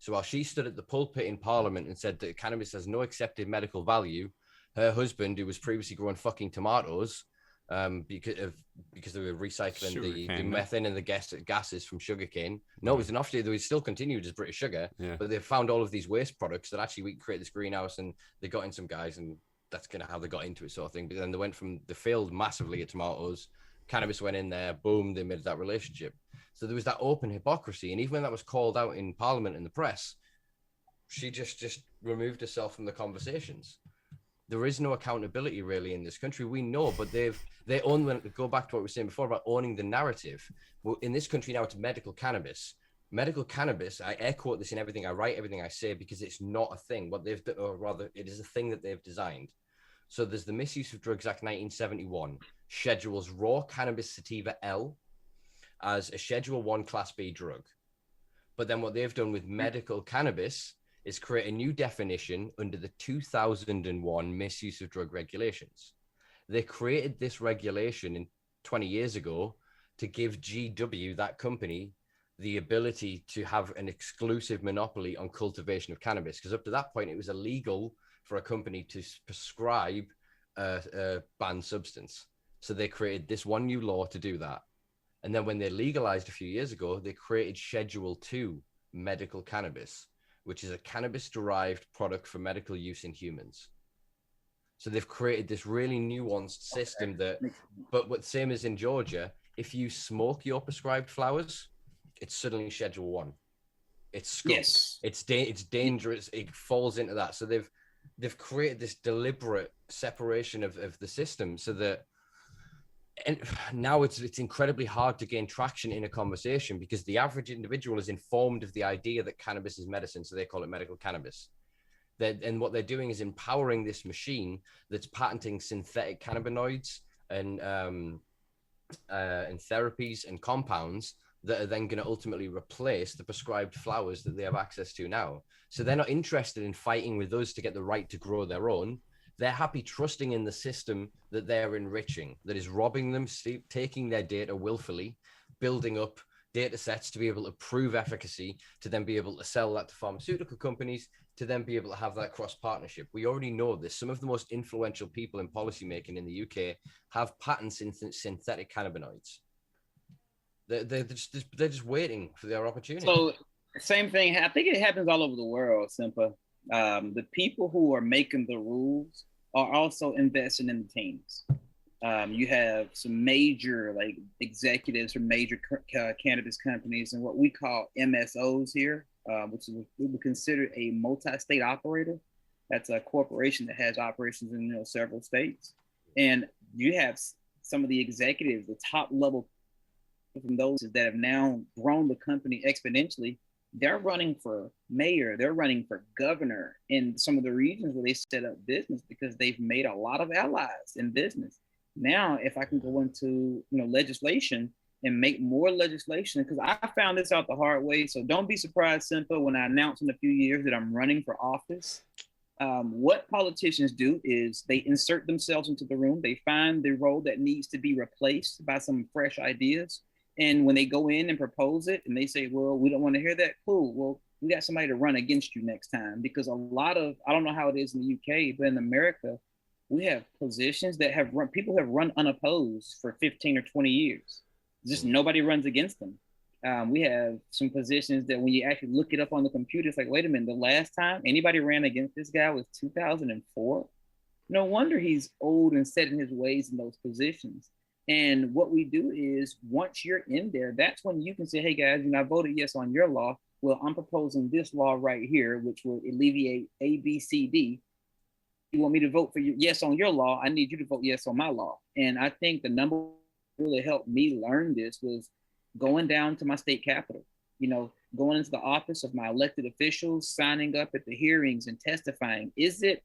So while she stood at the pulpit in Parliament and said that cannabis has no accepted medical value, her husband, who was previously growing fucking tomatoes, because they were recycling the methane and the gases from sugarcane. No, it was an offshoot. They still continued as British Sugar, but they found all of these waste products that actually we can create this greenhouse, and they got in some guys, and that's kind of how they got into it, sort of thing. But then they failed massively at tomatoes. Cannabis went in there, boom, they made that relationship. So there was that open hypocrisy, and even when that was called out in Parliament and the press, she just removed herself from the conversations. There is no accountability really in this country. We know, but they own. Go back to what we were saying before about owning the narrative. Well, in this country now, it's medical cannabis. Medical cannabis. I air quote this in everything I write, everything I say, because it's not a thing. What they've, or rather, it is a thing that they've designed. So there's the Misuse of Drugs Act 1971 schedules raw cannabis sativa L as a Schedule 1 Class B drug. But then what they've done with medical cannabis is create a new definition under the 2001 misuse of drug regulations. They created this regulation in 20 years ago to give GW, that company, the ability to have an exclusive monopoly on cultivation of cannabis. Because up to that point, it was illegal for a company to prescribe a banned substance. So they created this one new law to do that. And then when they legalized a few years ago, they created Schedule 2 medical cannabis, which is a cannabis-derived product for medical use in humans. So they've created this really nuanced system but same as in Georgia, if you smoke your prescribed flowers, it's suddenly Schedule 1. It's skunk. Yes. It's dangerous. It falls into that. So they've created this deliberate separation of the system so that, and now it's incredibly hard to gain traction in a conversation because the average individual is informed of the idea that cannabis is medicine, so they call it medical cannabis. And what they're doing is empowering this machine that's patenting synthetic cannabinoids and therapies and compounds that are then going to ultimately replace the prescribed flowers that they have access to now. So they're not interested in fighting with us to get the right to grow their own. They're happy trusting in the system that they're enriching, that is robbing them, taking their data willfully, building up data sets to be able to prove efficacy, to then be able to sell that to pharmaceutical companies, to then be able to have that cross partnership. We already know this. Some of the most influential people in policymaking in the UK have patents in synthetic cannabinoids. They're just waiting for their opportunity. So same thing. I think it happens all over the world, Simpa. The people who are making the rules are also investing in the teams. You have some major like executives from major cannabis companies and what we call MSOs here, which we would consider a multi-state operator. That's a corporation that has operations in several states. And you have some of the executives, the top level from those that have now grown the company exponentially. They're running for mayor, they're running for governor in some of the regions where they set up business because they've made a lot of allies in business. Now, if I can go into legislation and make more legislation, because I found this out the hard way. So don't be surprised, Simpa, when I announce in a few years that I'm running for office. What politicians do is they insert themselves into the room. They find the role that needs to be replaced by some fresh ideas. And when they go in and propose it and they say, well, we don't want to hear that, cool. Well, we got somebody to run against you next time. Because a lot of, I don't know how it is in the UK, but in America, we have positions that people have run unopposed for 15 or 20 years. Just nobody runs against them. We have some positions that when you actually look it up on the computer, it's like, wait a minute, the last time anybody ran against this guy was 2004. No wonder he's old and set in his ways in those positions. And what we do is once you're in there, that's when you can say, hey guys, I voted yes on your law. Well, I'm proposing this law right here, which will alleviate A, B, C, D. You want me to vote for you yes on your law? I need you to vote yes on my law. And I think the number really helped me learn this was going down to my state capitol, going into the office of my elected officials, signing up at the hearings and testifying. Is it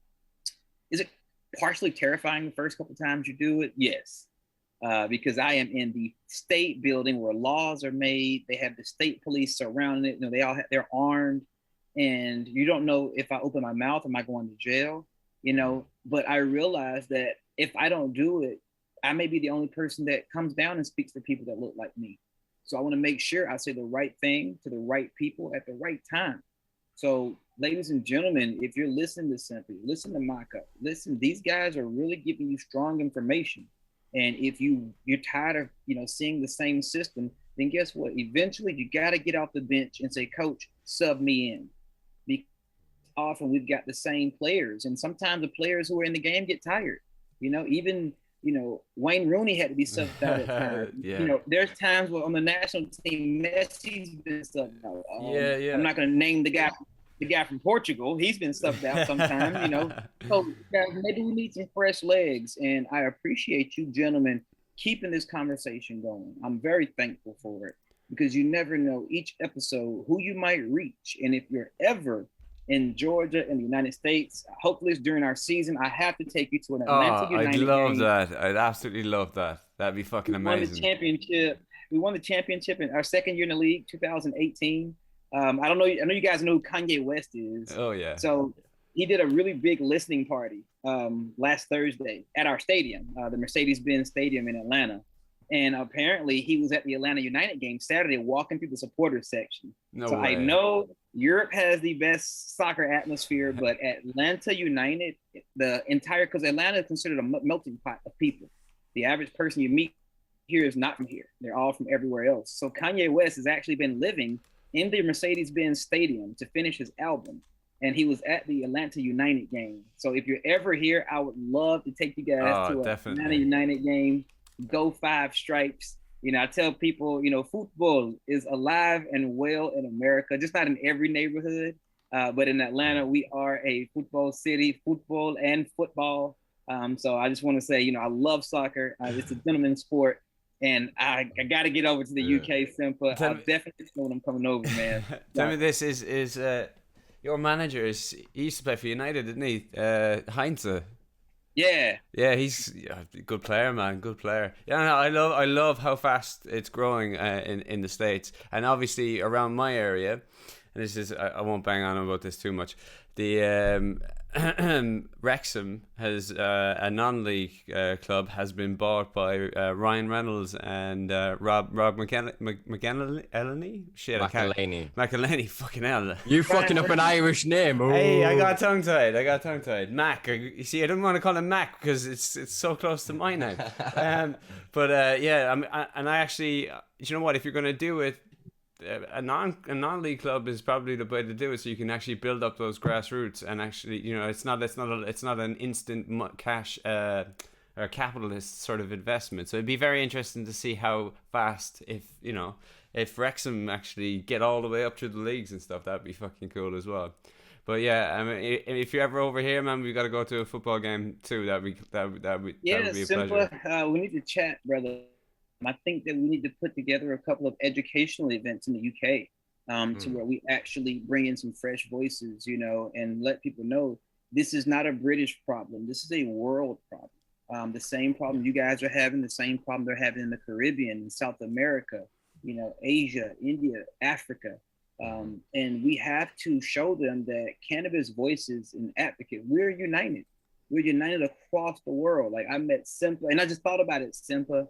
partially terrifying the first couple of times you do it? Yes. Because I am in the state building where laws are made. They have the state police surrounding it. They're armed, and you don't know if I open my mouth, am I going to jail? But I realize that if I don't do it, I may be the only person that comes down and speaks for people that look like me. So I want to make sure I say the right thing to the right people at the right time. So, ladies and gentlemen, if you're listening to Simpa, listen to Maka, listen, these guys are really giving you strong information. And if you're tired of seeing the same system, then guess what? Eventually you got to get off the bench and say, coach, sub me in. Because often we've got the same players, and sometimes the players who are in the game get tired. Even Wayne Rooney had to be subbed out at times. Yeah. There's times where on the national team, Messi's been subbed out. Yeah. I'm not going to name the guy from Portugal. He's been subbed out sometimes, So maybe we need some fresh legs. And I appreciate you gentlemen keeping this conversation going. I'm very thankful for it because you never know each episode who you might reach. And if you're ever in Georgia in the United States, hopefully it's during our season, I have to take you to an Atlanta United I'd love game. that. I'd absolutely love that. That'd be fucking amazing. We won the championship in our second year in the league, 2018. I don't know. I know you guys know who Kanye West is. Oh yeah. So he did a really big listening party last Thursday at our stadium, the Mercedes-Benz Stadium in Atlanta. And apparently he was at the Atlanta United game Saturday walking through the supporters section. No so way. I know Europe has the best soccer atmosphere, but Atlanta United, because Atlanta is considered a melting pot of people. The average person you meet here is not from here. They're all from everywhere else. So Kanye West has actually been living in the Mercedes-Benz Stadium to finish his album. And he was at the Atlanta United game. So if you're ever here, I would love to take you guys to an Atlanta United game. Go Five Stripes. I tell people, football is alive and well in America, just not in every neighborhood, but in Atlanta, we are a football city, football and football. So I just want to say, I love soccer. It's a gentleman's sport, and I got to get over to the UK, Simpa. I'll definitely know when I'm coming over, man. Tell me this, is your manager, he used to play for United, didn't he? Heinz. Yeah, he's a good player, man. Good player. Yeah, no, I love how fast it's growing in the States, and obviously around my area. And this is, I won't bang on about this too much. The Wrexham has a non-league club has been bought by Ryan Reynolds and Rob McElhenney. Shit, McElhenney. Fucking hell. You fucking up an Irish name. Ooh. Hey, I got tongue tied. Mac. You see, I didn't want to call him Mac because it's so close to my name. And I actually, you know what? If you're gonna do it, a non-league club is probably the way to do it, so you can actually build up those grassroots, and actually, it's not an instant cash or capitalist sort of investment. So it'd be very interesting to see how fast, if Wrexham actually get all the way up through the leagues and stuff, that'd be fucking cool as well. But yeah, I mean, if you're ever over here, man, we got to go to a football game too. That would be a pleasure. We need to chat, brother. I think that we need to put together a couple of educational events in the UK to where we actually bring in some fresh voices, and let people know this is not a British problem. This is a world problem. The same problem you guys are having, the same problem they're having in the Caribbean, in South America, Asia, India, Africa. And we have to show them that cannabis voices and advocates, we're united. We're united across the world. Like I met Simpa, and I just thought about it, Simpa.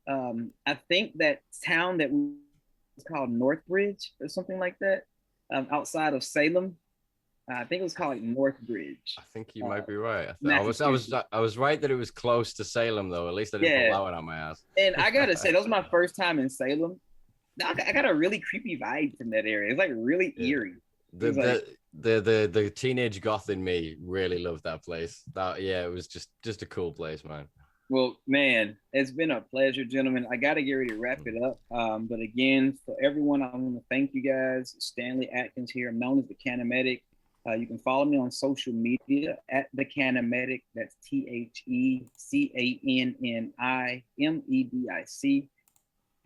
I think that town that was called Northbridge or something like that, outside of Salem. I think it was called Northbridge. I think you might be right. I was right that it was close to Salem, though. At least I didn't pull that one on my ass. And I gotta say, that was my first time in Salem. I got a really creepy vibe from that area. It's like really eerie. The teenage goth in me really loved that place. It was just a cool place, man. Well, man, it's been a pleasure, gentlemen. I got to get ready to wrap it up. But again, for everyone, I want to thank you guys. Stanley Atkins here. I'm known as the Paramedic. You can follow me on social media at the Paramedic. That's TheCannemedic.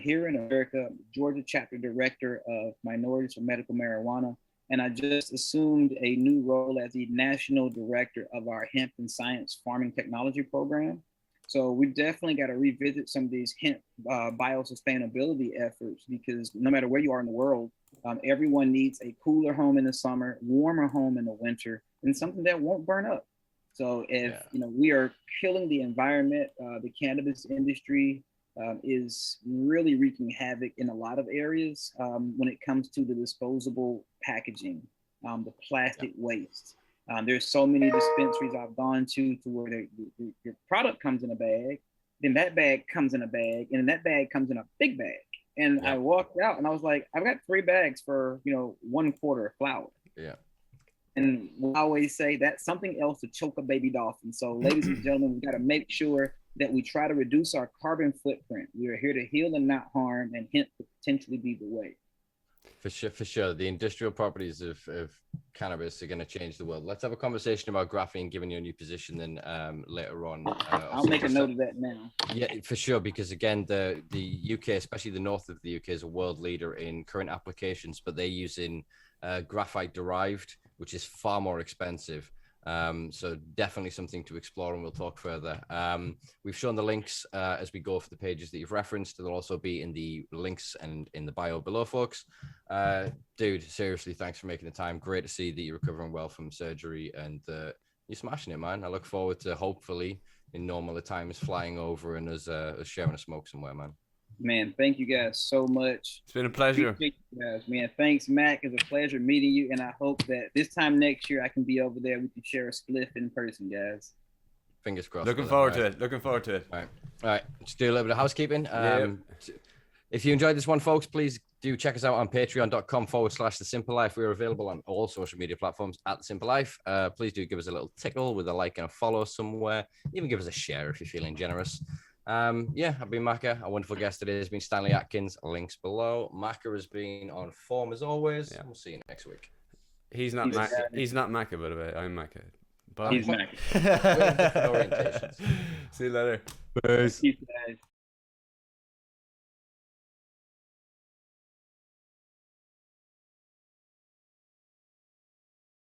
Here in America, Georgia chapter director of Minorities for Medical Marijuana. And I just assumed a new role as the national director of our Hemp and Science Farming Technology Program. So we definitely got to revisit some of these hemp biosustainability efforts, because no matter where you are in the world, everyone needs a cooler home in the summer, warmer home in the winter, and something that won't burn up. So if we are killing the environment, the cannabis industry is really wreaking havoc in a lot of areas when it comes to the disposable packaging, the plastic waste. There's so many dispensaries I've gone to where your product comes in a bag, then that bag comes in a bag, and then that bag comes in a big bag. And I walked out and I was like, I've got 3 bags for 1 quarter of flour. Yeah. And I always say that's something else to choke a baby dolphin. So ladies and gentlemen, we got to make sure that we try to reduce our carbon footprint. We are here to heal and not harm, and hemp could potentially be the way. For sure. The industrial properties of cannabis are going to change the world. Let's have a conversation about graphene, given your new position, then later on. I'll make a note of that now. Yeah, for sure, because again, the UK, especially the north of the UK, is a world leader in current applications, but they're using graphite derived, which is far more expensive. So definitely something to explore, and we'll talk further. We've shown the links as we go for the pages that you've referenced. They'll also be in the links and in the bio below, folks. Dude, seriously, thanks for making the time. Great to see that you're recovering well from surgery, and you're smashing it, man. I look forward to, hopefully in normal times, flying over and us sharing a smoke somewhere, man. Man, thank you guys so much. It's been a pleasure. Appreciate you guys, man. Thanks, Mac. It's a pleasure meeting you, and I hope that this time next year I can be over there. We can share a spliff in person, guys. Fingers crossed. Looking forward to it. All right. Let's do a little bit of housekeeping. If you enjoyed this one, folks, please do check us out on patreon.com/The Simpa Life. We're available on all social media platforms at The Simpa Life. Please do give us a little tickle with a like and a follow somewhere. Even give us a share if you're feeling generous. I've been Macca. A wonderful guest today has been Stanley Atkins. Links below. Macca has been on form as always. Yeah. We'll see you next week. He's not Macca, by the way. I'm Macca. Bye. He's Macca. Orientations. See you later. Peace, guys.